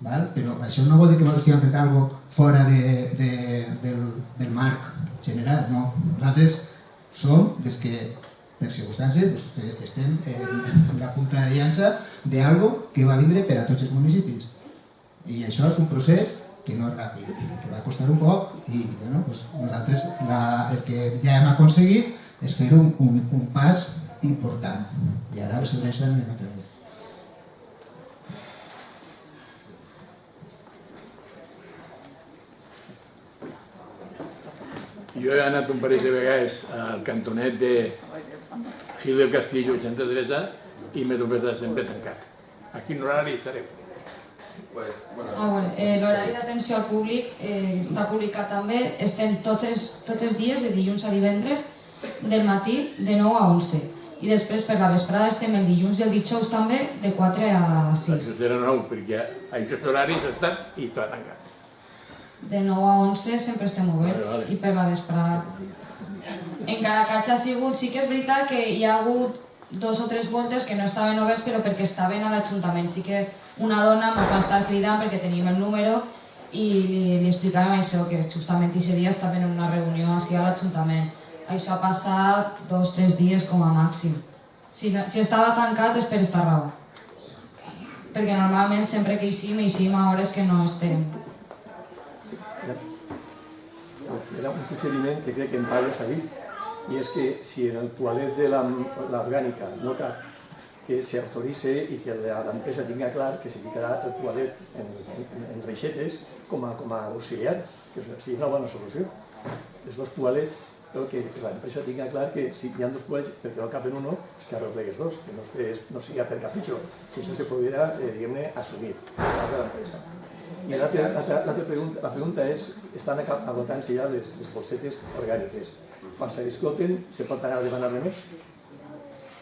Però això no vol dir que nosaltres estiguem fent alguna cosa fora del marc general, no. Nosaltres som des que, per circumstàncies, estem en la punta de llança d'algo que va vindre per a tots els municipis. I això és un procés que no és ràpid, que va costar un poc i nosaltres el que ja hem aconseguit és fer un pas important. I ara sobre això anem a treballar. Jo he anat un parell de vegades al cantonet de Gil del Castillo i Santa Teresa i m'he trobat sempre tancat. A quin horari estareu? L'horari d'atenció al públic està publicat també. Estem tots els dies, de dilluns a divendres, del matí de 9 a 11. I després per la vesprada estem el dilluns i el dijous també de 4 a 6. Això serà 9, perquè a aquests horaris estan i està tancat. De 9 a 11 sempre estem oberts i per la vesprada. Encara que hagi sigut, sí que és veritat que hi ha hagut 2 o 3 voltes que no estaven oberts però perquè estaven a l'Ajuntament. Sí que una dona ens va estar cridant perquè teníem el número i li explicàvem això, que justament aquest dia estaven en una reunió així a l'Ajuntament. Això ha passat 2 o 3 dies com a màxim. Si estava tancat és per esta raó. Perquè normalment sempre que eixim a hores que no estem. Era un suggeriment que crec que en Pablo s'ha dit, i és que si en el toalet de l'orgànica no cap, que s'autoritze i que l'empresa tinga clar que se ficarà el toalet en reixetes com a auxiliar, que sigui una bona solució. Els 2 toalets, però que l'empresa tinga clar que si hi ha 2 toalets, perquè no caben uno, que arregle els 2, que no sigui per capritxo, que això se podrà, diguem-ne, assumir per part de l'empresa. I la pregunta és, estan agotant-se ja les bolsetes orgàniques. Quan s'esgoten, se pot anar a demanar-ne més?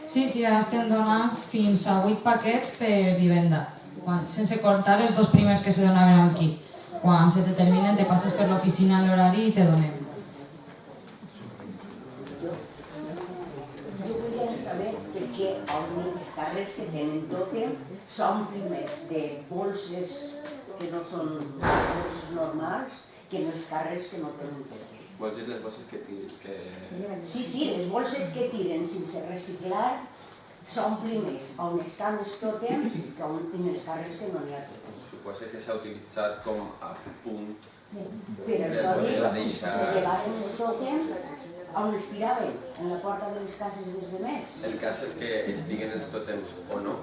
Sí, ara estem donant fins a 8 paquets per vivenda, sense comptar els 2 primers que se donaven aquí. Quan se te terminen, te passes per l'oficina en l'horari i te donem. Jo volia saber per què els carrers que tenen tòtem s'omplen més de bolses que no són bolses normals que en els carrers que no tenen tòtem. Vols dir les bosses que tiren? Sí, les bolses que tiren sense reciclar s'omplen més on estan els tòtems que en els carrers que no n'hi ha tòtems. Suposa que s'ha utilitzat com a punt per això se llevaven els tòtems on els tiraven, en la porta de les cases dels demés. El cas és que estiguen els tòtems o no,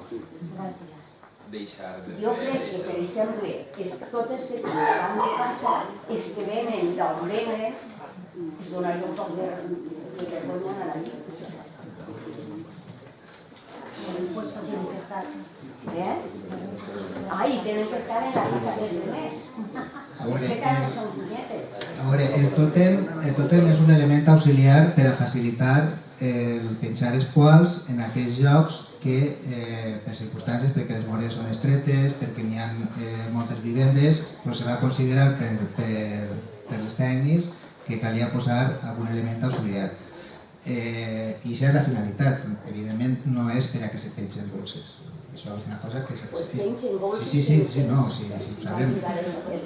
deixar de fer... Jo crec que, per exemple, totes que han de passar, els que venen d'on venen, es donaria un poc de vergonya a la gent. Pues tenen que estar... I tenen que estar en la casa dels demés. És que cada són punyetes. A veure, el tòtem és un element auxiliar per a facilitar el penjar els poals en aquells llocs que, per circumstàncies, perquè les moreres són estretes, perquè n'hi ha moltes vivendes, però se va considerar per els tècnics que calia posar algun element auxiliar. I això és la finalitat. Evidentment no és per a que se pengen bolses. Això és una cosa que... Sí, no, sí, ho sabem.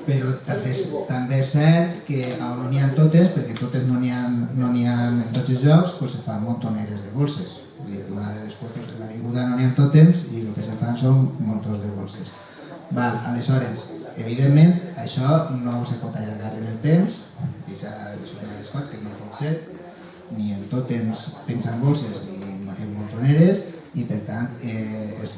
Però també és cert que on n'hi ha totes, perquè totes no n'hi ha en tots els llocs, se fan montoneres de bolses. Una de les fotos de l'avinguda no n'hi ha tòtems i el que se fan són muntons de bolses. Aleshores, evidentment, això no se pot allargar en el temps, i això és una de les coses que no pot ser, ni en tòtems penjant bolses ni en montoneres, i per tant és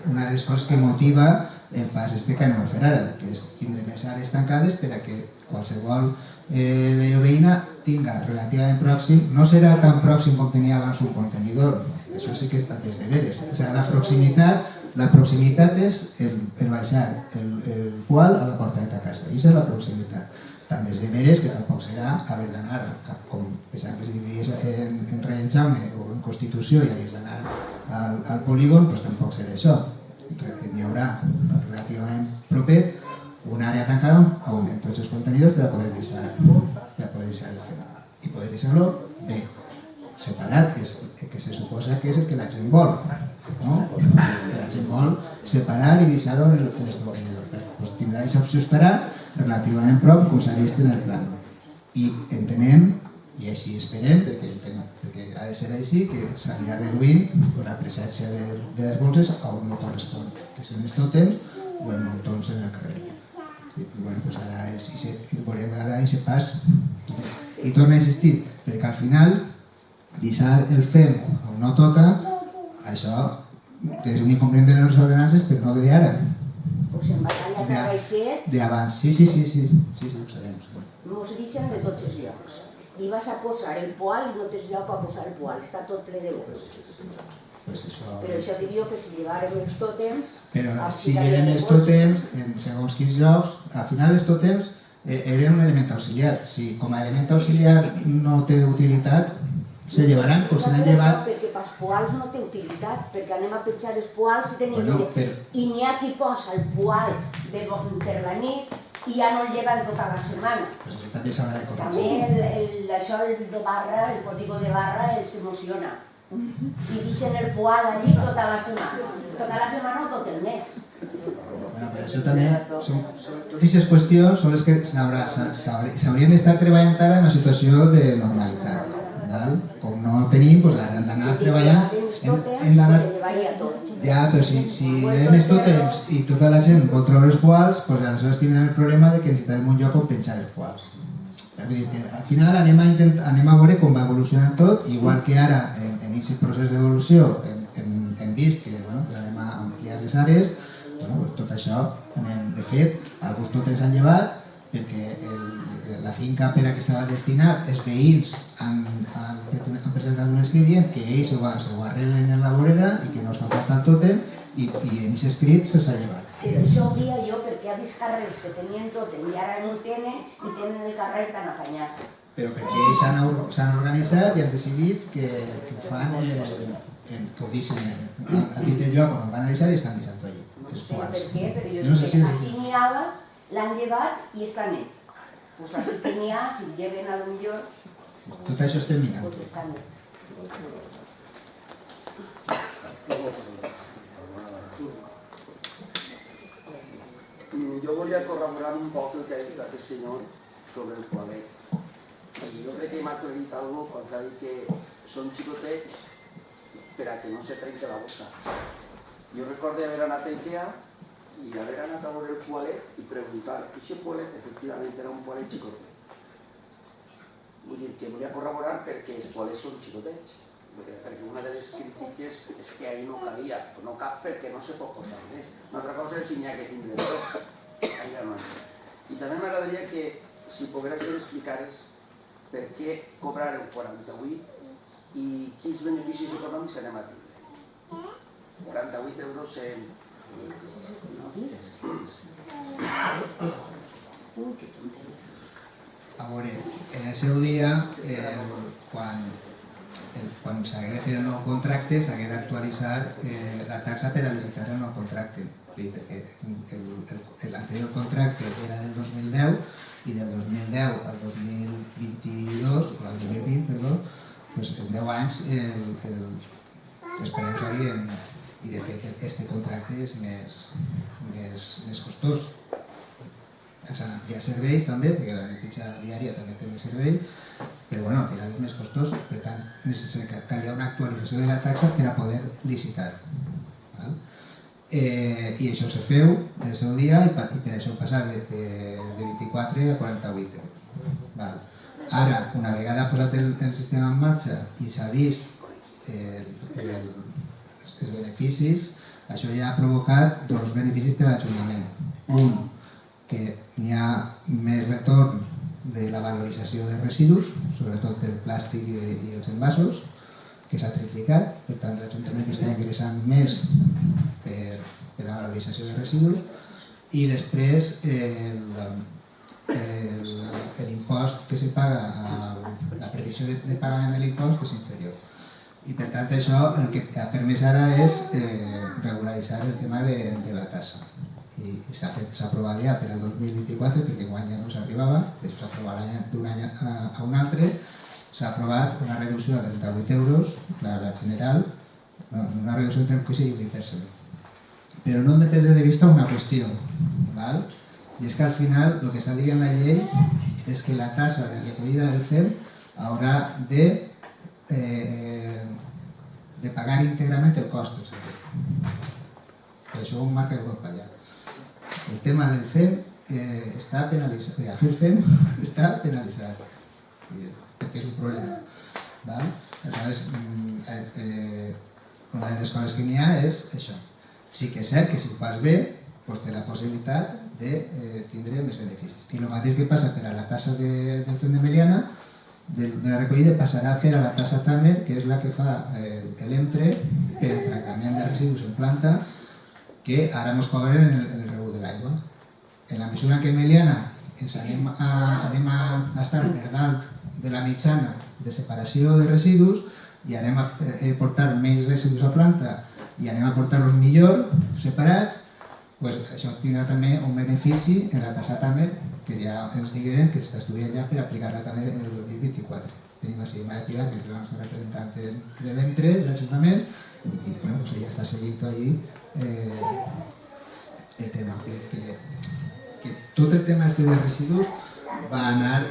una de les coses que motiva el pas que anem a fer ara, que és tindre més àrees tancades per a que qualsevol veí o veïna tinga relativament pròxim, no serà tan pròxim com tenia abans un contenidor, això sí que és també de veres, la proximitat és el baixar el poal a la porta de ta casa, i això és la proximitat. També és de veres que tampoc serà haver d'anar, com per exemple si vivies en Rei Jaume o en Constitució i havies d'anar al polígon, doncs tampoc serà això. N'hi haurà relativament proper una àrea tancada on en tots els contenidors per a poder deixar el fer. I poder deixar-lo bé, separat, que se suposa que és el que la gent vol. Que la gent vol separar i deixar-ho en els contenidors. Tindrà aquesta opció estarà relativament prop, com s'ha vist en el plan. I entenem, i així esperem, perquè ha de ser així, que s'anirà reduint la presència de les bolses on no correspon, que són els tòtems o els muntons en el carrer. I ara veurem ara aquest pas. I torno a insistir, perquè al final deixar el fem on no toca, això és un incompliment de les ordenances, però no de ara. d'abans. Sí, ho sabem. Mos deixen de tots els llocs. I vas a posar el poal i no tens lloc a posar el poal, està tot ple de bolses. Però això dic jo que si llevàrem els tòtems... Però si llevem els tòtems en segons quins llocs, al final els tòtems eren un element auxiliar. Si com a element auxiliar no té utilitat, se llevaran com se n'han llevat... Perquè pels poals no té utilitat, perquè anem a penjar els poals i tenim... I n'hi ha qui posa el poal per la nit i ja no el llevan tota la setmana. Això també s'haurà de corregir. També això de barra, el código de barra, els emociona. I deixen el poal allí tota la setmana. Tota la setmana o tot el mes. Bueno, però això també, totes aquestes qüestions són les que s'haurien d'estar treballant ara en una situació de normalitat. Com no tenim, hem d'anar treballant, hem d'anar... Ja, però si llevem els tòtems i tota la gent vol treure els poals, aleshores tindrem el problema que necessitarem un lloc on penjar els poals. Al final anem a veure com va evolucionant tot, igual que ara en aquest procés d'evolució hem vist que anem a ampliar les àrees, tot això, de fet, alguns tòtems s'han llevat perquè la finca per a què estava destinat, els veïns han presentat un escrit dient que ells ho arreglen en la vorera i que no es fa falta el tòtem i en aquest escrit se'ls ha llevat. Però això ho dia jo perquè hi ha vist carrers que tenien tòtem i ara no tenen i tenen el carrer tan afanyat. Però perquè ells s'han organitzat i han decidit que ho fan, que ho deixen a dit el lloc on ho van a deixar i estan deixant-ho allí, els poals. Per què? Però jo dic que així n'hi ha, l'han llevat i està net. Doncs així que n'hi ha, si lleven a lo millor... Tot això estem mirant. Jo volia corroborar un poc el que ha dit aquest senyor sobre el poalet. I jo crec que m'ha aclarit alguna cosa quan ha dit que són xicotets per a que no se trenque la bossa. Jo recordo haver anat a Ikea i haver anat a veure el poalet i preguntar, aquest poalet efectivament era un poalet xicotet. Vull dir que volia corroborar perquè els poalets són xicotets, perquè una de les crítiques és que ahir no calia, no cap perquè no se pot posar més. Una altra cosa és si n'hi ha que tindre tot, allà no entra. I també m'agradaria que, si pogués explicar-nos per què cobrar el 48 i quins beneficis econòmics anem a tindre. 48 euros en... A veure, en el seu dia, quan s'hagués de fer el nou contracte, s'hagués d'actualitzar la taxa per a licitar el nou contracte. Perquè l'anterior contracte era del 2010 i del 2010 al 2022, o al 2020, perdó, en 10 anys els preus haurien... I de fet, aquest contracte és més costós. S'han ampliat serveis també, perquè la neteja viària també té més servei, però al final és més costós, per tant calia una actualització de la taxa per a poder licitar. I això se feu en el seu dia i per això passar de 24 a 48 euros. Ara, una vegada posat el sistema en marxa i s'ha vist els beneficis, això ja ha provocat dos beneficis per a l'Ajuntament. Un, que n'hi ha més retorn de la valorització de residus, sobretot del plàstic i els envasos, que s'ha triplicat, per tant l'Ajuntament està ingressant més per la valorització de residus, i després l'impost que se paga, la previsió de pagament de l'impost és inferior. I per tant això el que ha permès ara és regularitzar el tema de la tassa. I s'ha aprovat ja per al 2024, perquè guany ja no s'arribava, això s'ha aprovat d'un any a un altre, s'ha aprovat una reducció de 38 euros, la general, una reducció entre un 15 i un 20%. Però no hem de perdre de vista una qüestió, i és que al final el que està dient la llei és que la tassa de recollida del FEM haurà de pagar íntegrament el cost del servei. Per això ho marca Europa ja. El tema del FEM està penalitzat, fer FEM està penalitzat, perquè és un problema. Aleshores, una de les coses que n'hi ha és això. Sí que és cert que si ho fas bé, té la possibilitat de tindre més beneficis. I el mateix que passa per a la tassa del FEM de Meliana, de la recollida, passarà per a la tassa Tamer, que és la que fa l'EMTRE per el tractament de residus en planta, que ara ens cobren en el rebut de l'aigua. En la mesura que Meliana ens anem a estar per dalt de la mitjana de separació de residus i anem a portar menys residus a planta i anem a portar-los millor separats, això tindrà també un benefici en la tassa Tamer, que ja ens digueren que s'està estudiant ja per aplicar-la també en el 2024. Tenim així Mara Pilar, que és la nostra representant de l'EMTRE, de l'Ajuntament, i ella està seguint allí el tema. Que tot el tema de residus va anar,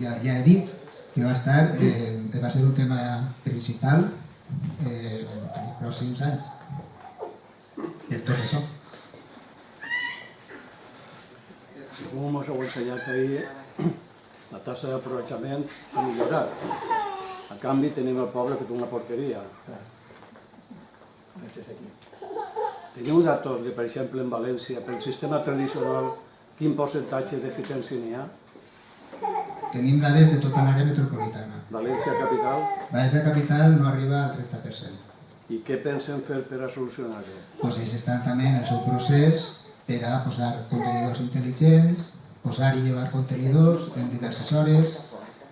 ja he dit, que va ser un tema principal en els pròxims anys. Per tot això. Com us heu ensenyat ahir, la tassa d'aprovechament ha millorat. A canvi tenim el poble que té una porqueria. Teniu datos de, per exemple, en València, pel sistema tradicional, quin percentatge d'eficiència n'hi ha? Tenim dades de tota l'àrea metropolitana. València capital? València capital no arriba al 30%. I què pensen fer per a solucionar-ho? Doncs ells estan també en el seu procés per a posar contenidors intel·ligents, posar i llevar contenidors en diverses hores.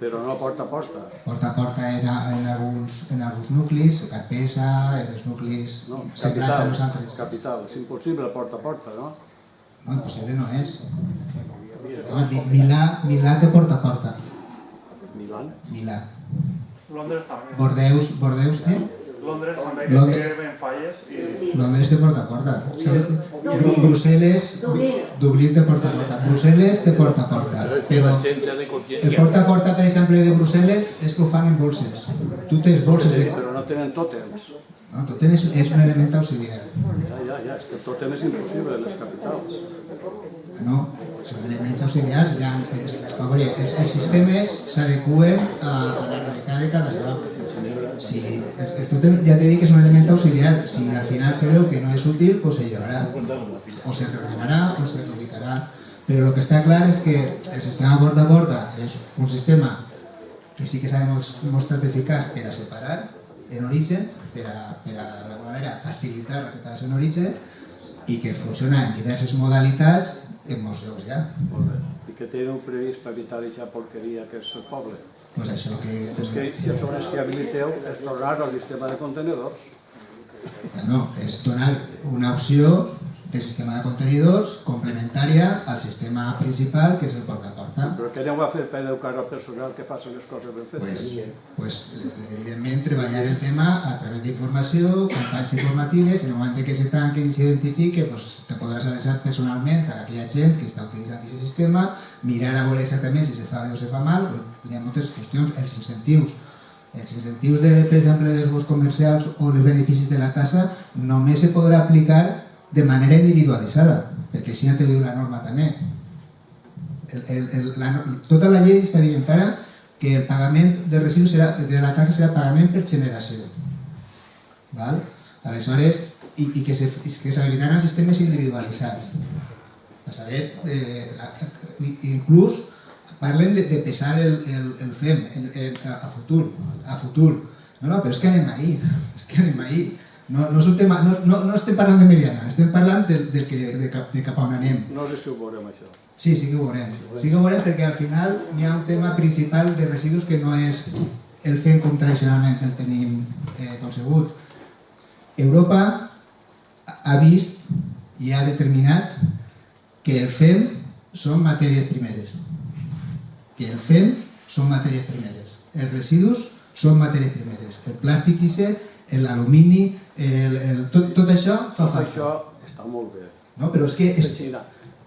Però no porta a porta. Porta a porta en alguns nuclis, Carpesa, en els nuclis semblants a nosaltres. Capital, és impossible porta a porta, no? No, impossible no és. Milà té porta a porta. Milà. Londres també. Bordeus, Londres també, que té falles. Londres té porta a porta. Brussel·les, Dublín té porta a porta. Brussel·les té porta a porta. Però el porta a porta, per exemple, de Brussel·les és que ho fan en bolses. Tu tens bolses de... Però no tenen tòtems. No, tòtem és un element auxiliar. Ja, és que el tòtem és impossible en les capitals. No, són elements auxiliars. A veure, els sistemes s'adequen a la realitat de cada lloc. Si el tòtem, ja t'he dit que és un element auxiliar. Si al final se veu que no és útil, doncs se llevarà. O se reordenarà o se reubicarà. Però el que està clar és que el sistema porta a porta és un sistema que sí que s'ha demostrat eficaç per a separar en origen, per a d'alguna manera facilitar la separació en origen, i que funciona en diverses modalitats en molts llocs ja. I què teniu previst per evitar aquesta porqueria que és el poble? Doncs això que... És que si això és que habiliteu és tornar al sistema de contenidors. No, és donar una opció de sistema de contenidors complementària al sistema principal, que és el porta a porta. Però què aneu a fer per educar al personal que faci les coses ben fetes? Pues evidentment, treballar el tema a través d'informació, campanyes informatives, en el moment que se tanquen i s'identifique, te podràs adreçar personalment a aquella gent que està utilitzant aquest sistema, mirar a veure exactament si se fa bé o se fa mal. Hi ha moltes qüestions, els incentius. Els incentius, per exemple, dels bons comercials o els beneficis de la tassa només se podrà aplicar de manera individualitzada, perquè així ja te diu la norma també. Tota la llei està dient ara que el pagament de residus de la taxa serà pagament per generació. Aleshores, i que s'habilitaran sistemes individualitzats. A saber, inclús parlen de pesar el FEM a futur. No, però és que anem ahí. No estem parlant de Meliana, estem parlant de cap on anem. No sé si ho veurem, això. Sí que ho veurem. Sí que ho veurem perquè al final hi ha un tema principal de residus que no és el FEM com tradicionalment el tenim concebut. Europa ha vist i ha determinat que el FEM són matèries primeres. Els residus són matèries primeres. El plàstic l'alumini, tot això fa falta. Això està molt bé. No, però és que...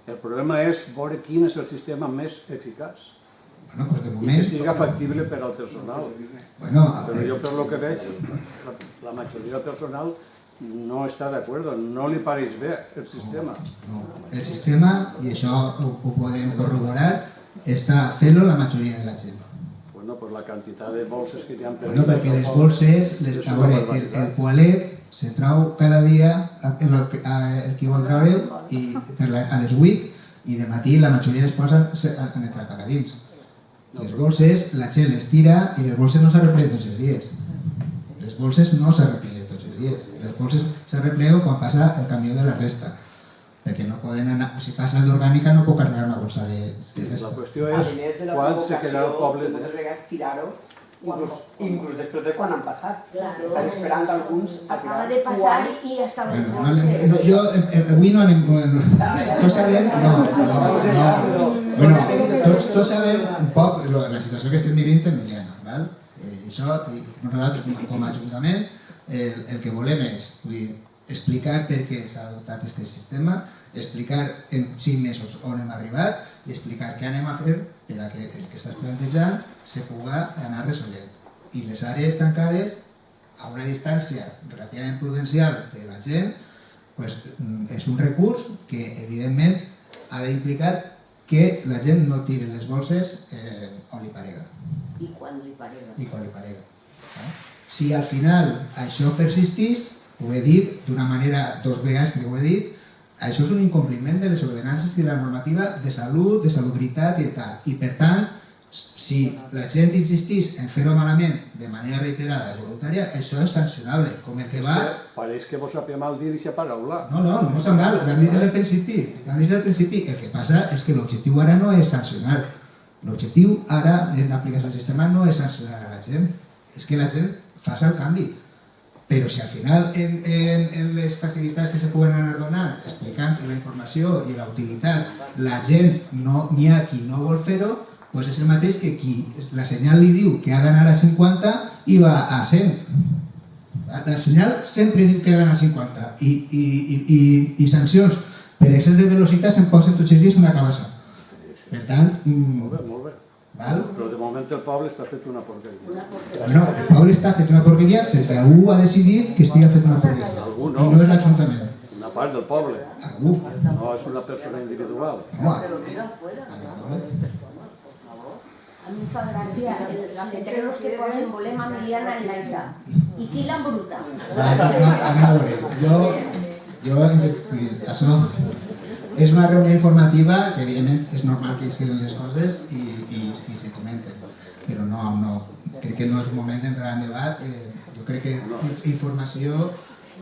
El problema és veure quin és el sistema més eficaç. Bueno, doncs de moment... I que sigui factible per al personal. Bueno, però jo per el que veig, la majoria del personal no està d'acord, no li pareix bé el sistema. No, el sistema, i això ho podem corroborar, està fent-lo la majoria de la gent. Bueno, pues la quantitat de bolses que hi ha... Bueno, perquè les bolses, el poalet se trau cada dia el que vol treure i a les 8 i de matí la majoria dels pols han entrat cap a dins. Les bolses, la gent les tira i les bolses no s'arrepleguen tots els dies. Les bolses no s'arrepleguen tots els dies. Les bolses s'arrepleguen quan passa el camió de la resta, perquè no poden anar, si passa d'orgànica no pot carregar una bolsa de resta. La qüestió és quan se queda el poble... Moltes vegades tirar-ho, inclús després de quan han passat. Estan esperant alguns a tirar. Acaba de passar i ja estaven Jo, avui no anem... Tots sabem... Bueno, tots sabem un poc la situació que estem vivint en Miliana. Això, nosaltres com a Ajuntament, el que volem és explicar per què s'ha adoptat aquest sistema, explicar en 5 mesos on hem arribat i explicar què anem a fer perquè el que estàs plantejant se pugui anar resolent. I les àrees tancades, a una distància relativament prudencial de la gent, és un recurs que evidentment ha d'implicar que la gent no tiri les bolses on li parega. I quan li parega. Si al final això persistís, ho he dit d'una manera 2 vegades que ho he dit, això és un incompliment de les ordenances i de la normativa de salut, de salubritat i tal. I per tant, si la gent insistís en fer-ho malament de manera reiterada i voluntària, això és sancionable, com el que va... Pareix que vos sapia mal dir i se paraula. No, no sap mal, l'han dit del principi. El que passa és que l'objectiu ara no és sancionar. L'objectiu ara, en l'aplicació del sistema, no és sancionar a la gent, és que la gent faci el canvi. Però si al final en les facilitats que se poden anar donant, explicant la informació i la utilitat, la gent n'hi ha qui no vol fer-ho, doncs és el mateix que qui la senyal li diu que ha d'anar a 50 i va a 100. La senyal sempre diu que ha d'anar a 50 i sancions per excés de velocitat se'n posen tots els dies una cabassa. Per tant... Molt bé. Però de moment el poble està fet una porqueria. No, el poble està fet una porqueria perquè algú ha decidit que estigui fet una porqueria. I no és l'Ajuntament. Una part del poble. Algú. No és una persona individual. A mi em fa gràcia els letreros que posen volem a Miliana en l'aita. I qui l'embruta? A veure, això és una reunió informativa que evidentment és normal que es queden les coses i se comenten, però no, crec que no és un moment d'entrar en debat. Jo crec que informació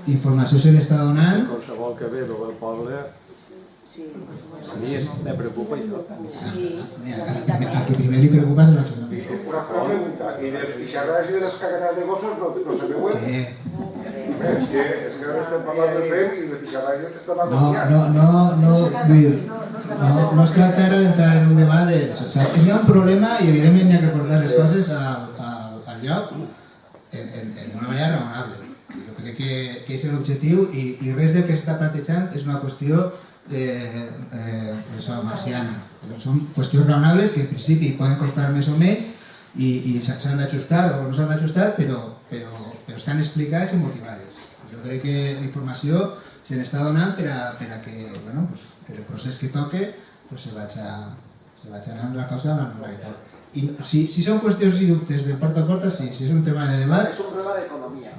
se n'està donant. Qualsevol que ve del poble, a mi me preocupa això. Al que primer li preocupa és l'Ajuntament. Una pregunta, ¿y de pixarras y de las cagadas de gossos no se ve bueno? Sí. Es que ahora estem parlant de fem i de pixarras i estem parlant No es tracta ara d'entrar en un debat hi ha un problema i evidentment hi ha que portar les coses al lloc d'una manera raonable. Jo crec que és l'objectiu i res del que s'està plantejant és una qüestió marciana. Són qüestions raonables que en principi poden costar més o menys i s'han d'ajustar o no s'han d'ajustar, però estan explicades i motivades. Jo crec que la informació se n'està donant per a que el procés que toque se vagi anant la causa a la normalitat. I si són qüestions i dubtes de porta a porta, sí, si és un tema de debat... És un problema d'economia.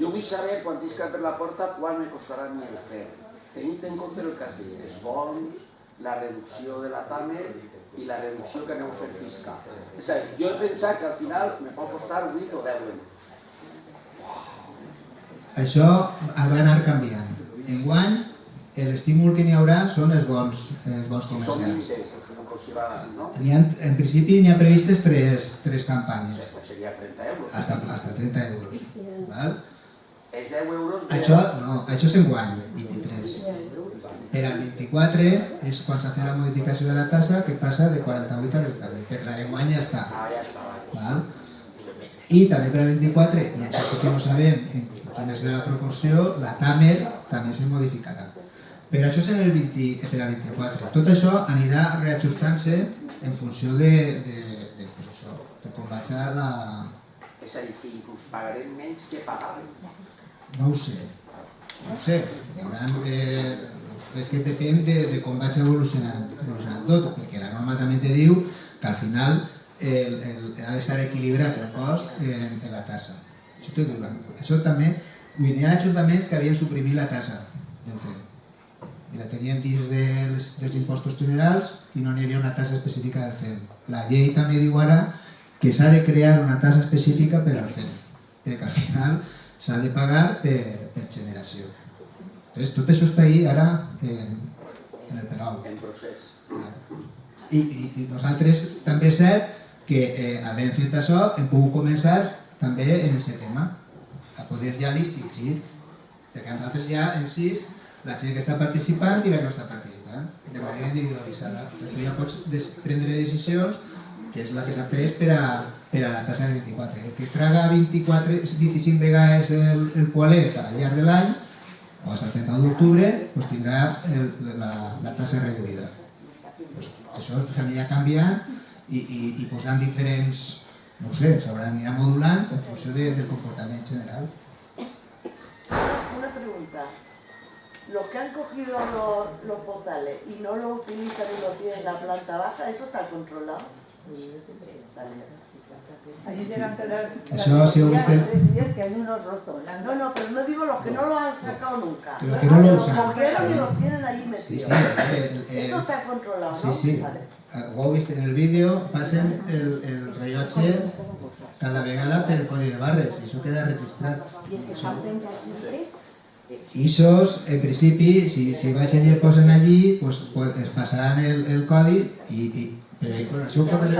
Jo vull saber, quan tisca per la porta, quant me costarà a mi el fer. Tenint en compte el que has dit, els bons, la reducció de la TAME i la reducció que aneu a fer fiscal. És a dir, jo he pensat que al final me pot costar 8 o 10 euros. Això va anar canviant. Enguany, l'estímul que n'hi haurà són els bons comercials. En principi n'hi ha previstes 3 campanyes. Seria 30 euros. Hasta 30 euros. És 10 euros... Això és enguany, 23. Per al 24 és quan s'ha fet la modificació de la tassa que passa de 48 a 30. Per la d'enguany ja està. I també per al 24, i això sí que no sabem quina serà la proporció, la TAMER també se modificarà. Però això és per al 24. Tot això anirà reajustant-se en funció de com vaig a la... És a dir, si inclús pagarem menys que pagàvem. No ho sé. És que depèn de com vaig evolucionant tot, perquè la norma també te diu que al final ha d'estar equilibrat el cost en la tassa. Això també, hi ha ajuntaments que havien suprimit la tassa del FEM. i la tenien dins dels impostos generals i no n'hi havia una tassa específica del FEM. La llei també diu ara que s'ha de crear una tassa específica per al FEM, perquè al final s'ha de pagar per generació. Tot això està ahí ara en el Perol. En procés. I nosaltres també és cert que havent fet això hem pogut començar també en aquest tema, a poder ja distingir, perquè nosaltres ja en 6 la gent que està participant i la que no està participant, de manera individualitzada. Tu ja pots prendre decisions, que és la que s'ha pres per a la tassa del 24. El que traga 25 vegades el poalet al llarg de l'any, o fins al 31 d'octubre, tindrà la tassa reduïda. Això s'anirà canviant i posant diferents, no ho sé, s'anirà modulant en funció del comportament general. Una pregunta. Los que han cogido los portales y no lo utilizan y lo tienen en la planta baja, ¿eso está controlado? Això, si ho viste... No, pero no digo los que no lo han sacado nunca. Los que no lo usan. Los cogieron y los tienen allí metidos. Eso está controlado, ¿no? Sí. Ho heu vist en el vídeo, passen el rellotge cada vegada per el codi de barres i això queda registrat. I és que estan penjats sempre? I això, en principi, si baixen i el posen allí, es passaran el codi i això ho poden...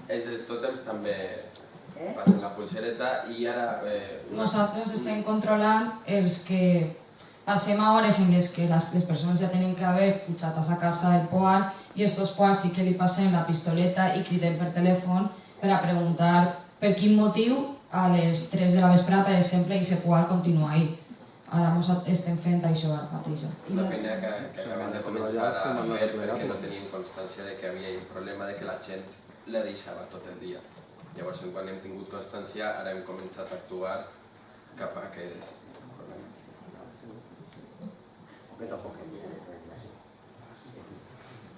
Els dels tòtems també passen la pulsereta i ara... Nosaltres estem controlant els que passem a hores en les que les persones ja tenen que haver pujat a sa casa el poal i estos poals sí que li passem la pistoleta i cridem per telèfon per a preguntar per quin motiu a les 3 de la vesprada, per exemple, i se poal continua ahí. Ara estem fent això ara mateix. Una feina que acabem de començar a fer perquè no teníem constància de que havia un problema de que la gent la deixava tot el dia. Llavors, quan hem tingut constància, ara hem començat a actuar cap a aquest problema.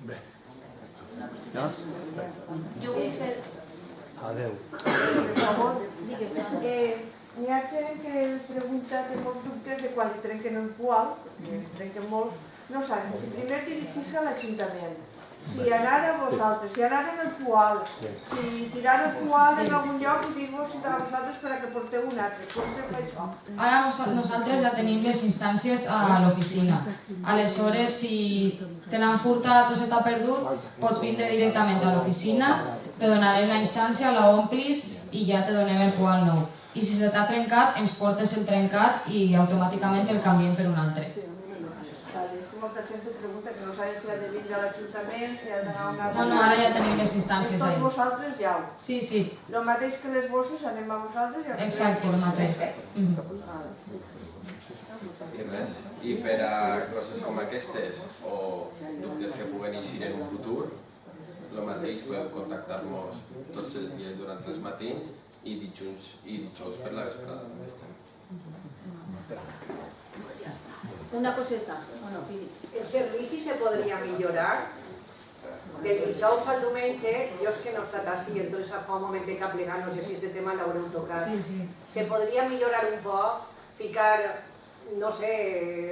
Bé. Jo vull fer... Adeu. Per favor, n'hi ha gent que pregunta, té molts dubtes de quan li trenquen el poal, perquè li trenquen molts, no saben si primer dirigir-se a l'Ajuntament, si anar a vosaltres, si anar en el poal, si tirar el poal en algun lloc i dir-vos a vosaltres perquè porteu un altre. Com se fa això? Ara nosaltres ja tenim les instàncies a l'oficina. Aleshores, si te l'han furtat o se t'ha perdut, pots vindre directament a l'oficina, te donarem la instància, la omplis i ja te donem el poal nou. I si se t'ha trencat, ens portes el trencat i automàticament el canviem per un altre. Molta gent ho pregunta, que no saben si ha de vindre a l'Ajuntament, si ha d'anar a una... No, ara ja tenim les instàncies ahí. Tots vosaltres ja ho. Sí. El mateix que les bosses, anem a vosaltres i... Exacte, el mateix. I res. I per a coses com aquestes o dubtes que puguen eixir en un futur, el mateix podeu contactar-nos tots els dies durant els matins i dijous per la vesprada també estem. Una coseta. El servici se podria millorar. Del dijous al diumenge, jo és que no he estat així, entonces fa un moment que he plegat, no sé si este tema l'haurem tocat. Se podria millorar un poc, ficar, no sé,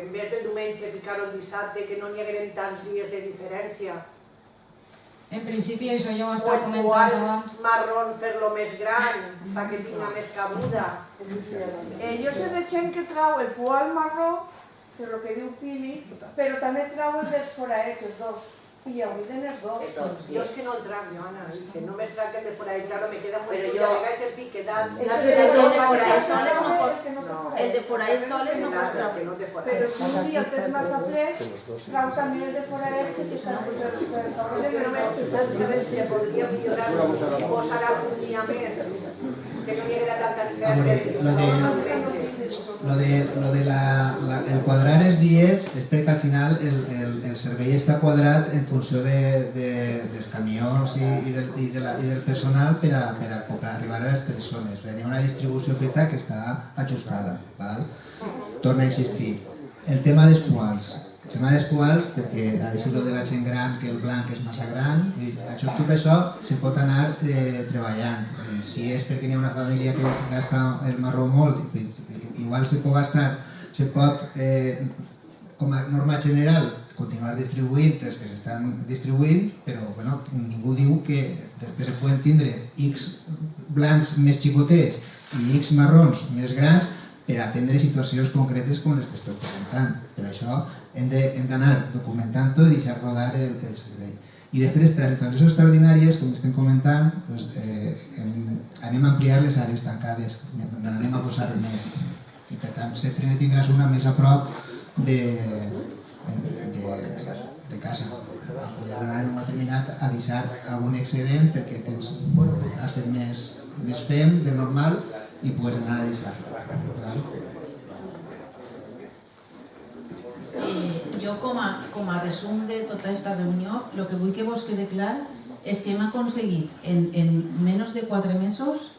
en vez del diumenge, ficar-ho el dissabte, que no n'hi hagueren tants dies de diferència. En principi això ja ho estava comentant abans. O el marrón fer-lo més gran, perquè tinga més cabuda. Jo sé de gent que trau el poal marró, que és el que diu Pili, però també trau el dels foraets, els dos. I ja ho diuen els dos. Jo és que no el trau, Joana, que només trau el de foraets, ara me queda molt lluny, a vegades el pic quedat. El de foraets soles no pot trau. Però si un dia tens massa fred, trau també el de foraets que estan posats per el cavall de Només se podria millorar i posar algun dia més, que no hi haguera tanta diferència. Lo de el quadrar els dies és perquè al final el servei està quadrat en funció dels camions i del personal per arribar a les persones. Hi ha una distribució feta que està ajustada. Torna a insistir. El tema dels poals. El tema dels poals, perquè a dir-lo de la gent gran, que el blanc és massa gran, tot això se pot anar treballant. Si és perquè hi ha una família que gasta el marró molt, igual se pot gastar, se pot com a norma general, continuar distribuint els que s'estan distribuint, però ningú diu que després es poden tindre X blancs més xicotets i X marrons més grans per atendre situacions concretes com les que estic comentant. Per això hem d'anar documentant-ho i deixar rodar el servei. I després, per a les situacions extraordinàries, com estem comentant, anem a ampliar les àrees tancades, n'anem a posar més. I per tant, sempre ne tindràs una més a prop de casa. Poder anar en un determinat a deixar algun excedent perquè has fet més fem de normal i pots anar a deixar-lo. Jo, com a resum de tota aquesta reunió, el que vull que vos quede clar és que hem aconseguit en menys de 4 mesos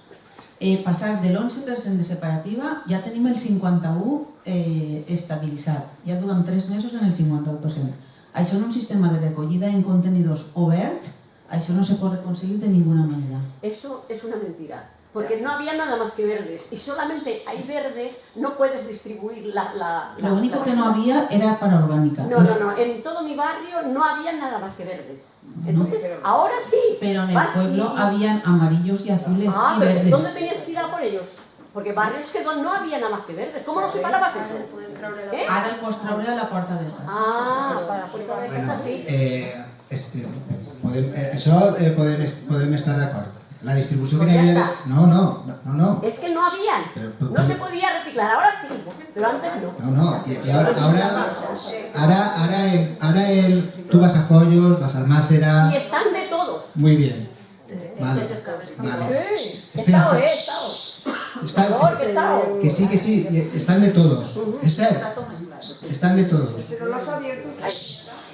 passar de l'11% de separativa, ja tenim el 51% estabilitzat. Ja duem 3 mesos en el 51%. Això en un sistema de recollida en contenidors obert, això no se pot aconseguir de ninguna manera. Eso es una mentira. Porque no había nada más que verdes, y solamente hay verdes, no puedes distribuir Lo único que no había era para orgánica. No, en todo mi barrio no había nada más que verdes. Entonces, ahora sí. Pero en el pueblo habían amarillos y azules y verdes. ¿Dónde tenías que ir a por ellos? Porque barrios que no había nada más que verdes. ¿Cómo lo separabas eso? Ahora el pots treure a la porta de casa. Para la puerta de casa sí. Això podem estar d'acord. La distribució que n'hi havia... No. Es que no habían. No se podía reciclar. Ahora sí, pero antes no. No. Y ahora tú vas a Follos, vas al Másera... Y están de todos. Muy bien. Vale. Sí, he estado. Que sí, están de todos. Es cierto. Están de todos. Pero no sabía tú.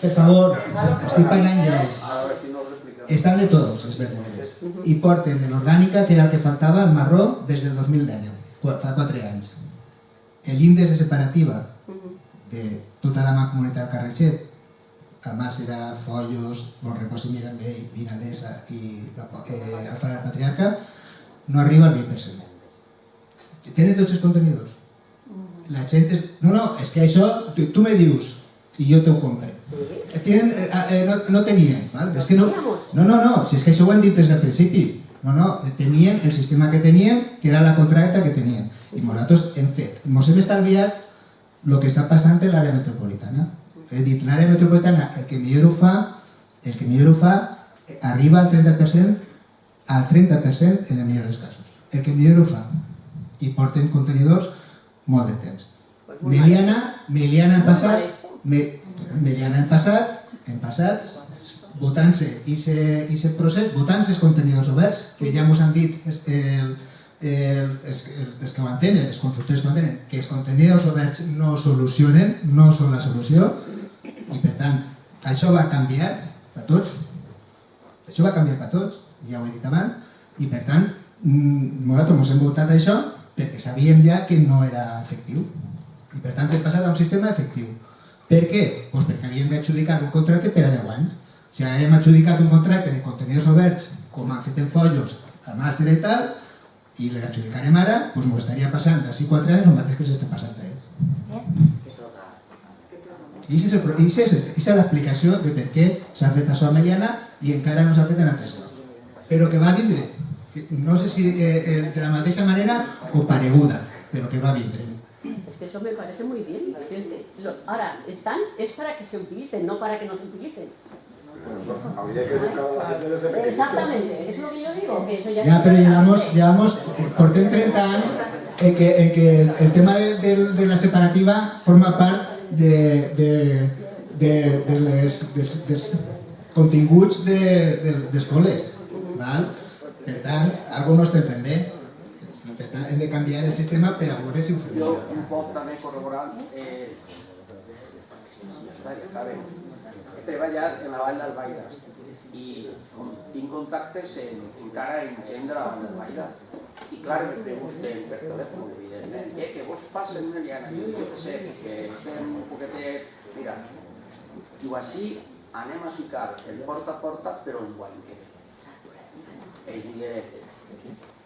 Per favor, estic parlant jo. Estan de todos, els verdaderos. I porten de l'orgànica, que era el que faltava, el marró, des del 2010, fa 4 anys. L'índex de separativa de tota la mancomunitat Carretxet, Almàssera, Follos, Bonrepòs i Mirambell, Vinalesa i Alfara del Patriarca, no arriba al 20%. Tenen tots els contenidors. La gent és... No, és que això, tu me dius, i jo t'ho compre. No tenien, és que no, si és que això ho hem dit des del principi, tenien el sistema que teníem, que era la contracta que teníem, i nosaltres hem fet, ens hem estalviat el que està passant en l'àrea metropolitana. He dit, l'àrea metropolitana, el que millor ho fa, arriba al 30% en el millor dels casos. El que millor ho fa, i porten contenidors molt de temps. Meliana han passat votant-se aquest procés, votant els contenidors oberts, que ja ens han dit els que ho entenen, els consultors que ho entenen, que els contenidors oberts no solucionen, no són la solució, i per tant, això va canviar per tots, ja ho he dit abans, i per tant, nosaltres ens hem votat això perquè sabíem ja que no era efectiu, i per tant hem passat a un sistema efectiu. Per què? Doncs perquè havíem d'adjudicar un contracte per a 10 anys. Si haguem adjudicat un contracte de contenidors oberts, com han fet en Follos, al Màster i tal, i l'adjudicarem ara, doncs m'ho estaria passant d'ací 4 anys el mateix que s'està passant a ells. I aquesta és l'explicació de per què s'ha fet això a Meliana i encara no s'ha fet en altres llocs. Però que va vindre, no sé si de la mateixa manera o pareguda, però que va vindre. Es que eso me parece muy bien. Ahora, están, es para que se utilicen, no para que no se utilicen. Exactamente, es lo que yo digo. Que eso ya, pero llevamos por 30 años en que el tema de la separativa forma part dels continguts dels col·les. Per tant, alguna no estem fent bé. Per tant, hem de canviar el sistema per a veure si ho fem millor. Jo un poc també corroborant, he treballat en la Vall d'Albaida i tinc contactes encara amb gent de la Vall d'Albaida. I clar, me pregunten per telèfon, evidentment, que vos passen una llana, jo què sé, que estem un poquetet... Mira, diu, així anem a ficar el porta a porta, però en guanquer. És directe.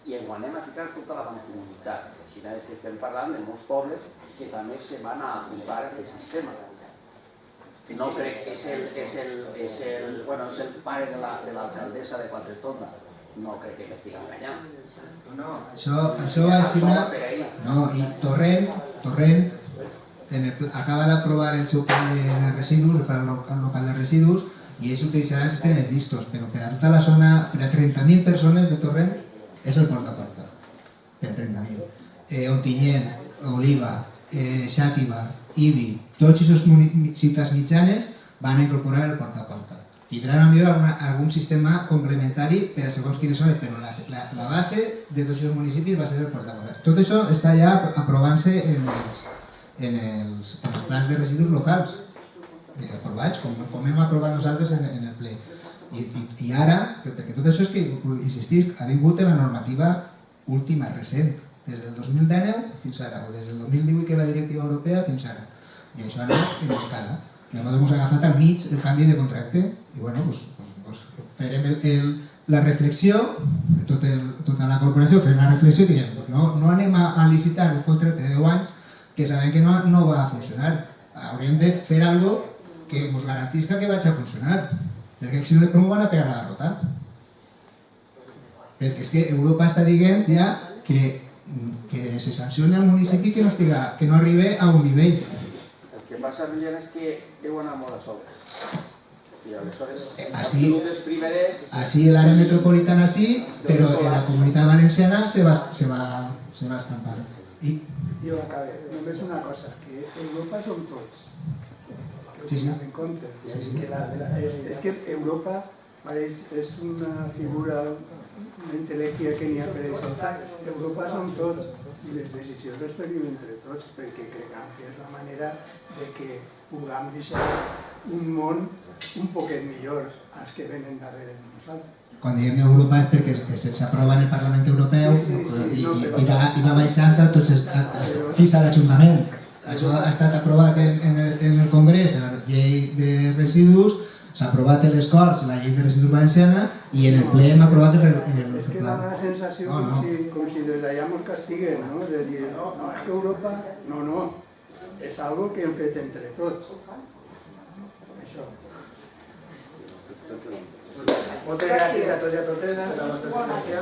I en anem a ficar tota la mancomunitat. Així és que estem parlant de molts pobles que també se van a aplicar aquest sistema. No crec que és el pare de l'alcaldessa de Quatretonda. No crec que m'estigui enganyant. No, això va assinar... No, i Torrent acaba d'aprovar el seu pla de residus, el pla local de residus, i ells utilitzaran sistemes vistos, però per a tota la zona, per a 30.000 persones de Torrent, és el porta a porta. Per a 30.000. Ontinyent, Oliva, Xàtiva, Ibi, tots aquestes ciutats mitjanes van a incorporar el porta a porta. Tindran millor algun sistema complementari per a segons quines zones, però la base de tots els municipis va ser el porta a porta. Tot això està ja aprovant-se en els plans de residus locals, aprovats, com hem aprovat nosaltres en el ple. I ara, perquè tot això és que, insistisc, ha vingut en la normativa última, recent, des del 2019 fins ara, o des del 2018 que és la directiva europea fins ara. I això ha anat en escala. Llavors hem agafat al mig el canvi de contracte i farem la reflexió, tota la corporació farem la reflexió i diem, no anem a licitar un contracte de 10 anys que sabem que no va a funcionar. Hauríem de fer alguna cosa que ens garantisca que vaig a funcionar, perquè si no com ho van a pegar la garrota? Perquè és que Europa està dient ja que se sancioni al municipi que no arribi a un nivell. El que passa, Emiliano, és que heu anat molt a sobre. I aleshores, així l'àrea metropolitana sí, però en la comunitat valenciana se va escampar. Jo acabé. Només una cosa, que Europa som tots. Sí, sí. És que Europa és una figura, una intel·lectia que n'hi ha per això. Europa som tots i les decisions les prenem entre tots perquè creiem que és la manera de que puguem deixar un món un poquet millor als que venen darrere de nosaltres. Quan diem Europa és perquè s'aprova en el Parlament Europeu i va baixant fins a l'Ajuntament. Això ha estat aprovat en el Congrés, la llei de residus, s'ha aprovat a les Corts la llei de residus valenciana i en el ple hem aprovat el... És que dona la sensació com si des d'allà ens castiguen, no? De dir, no, és que Europa... No, és algo que hem fet entre tots. Això. Moltes gràcies a tots i a totes per la vostra assistència.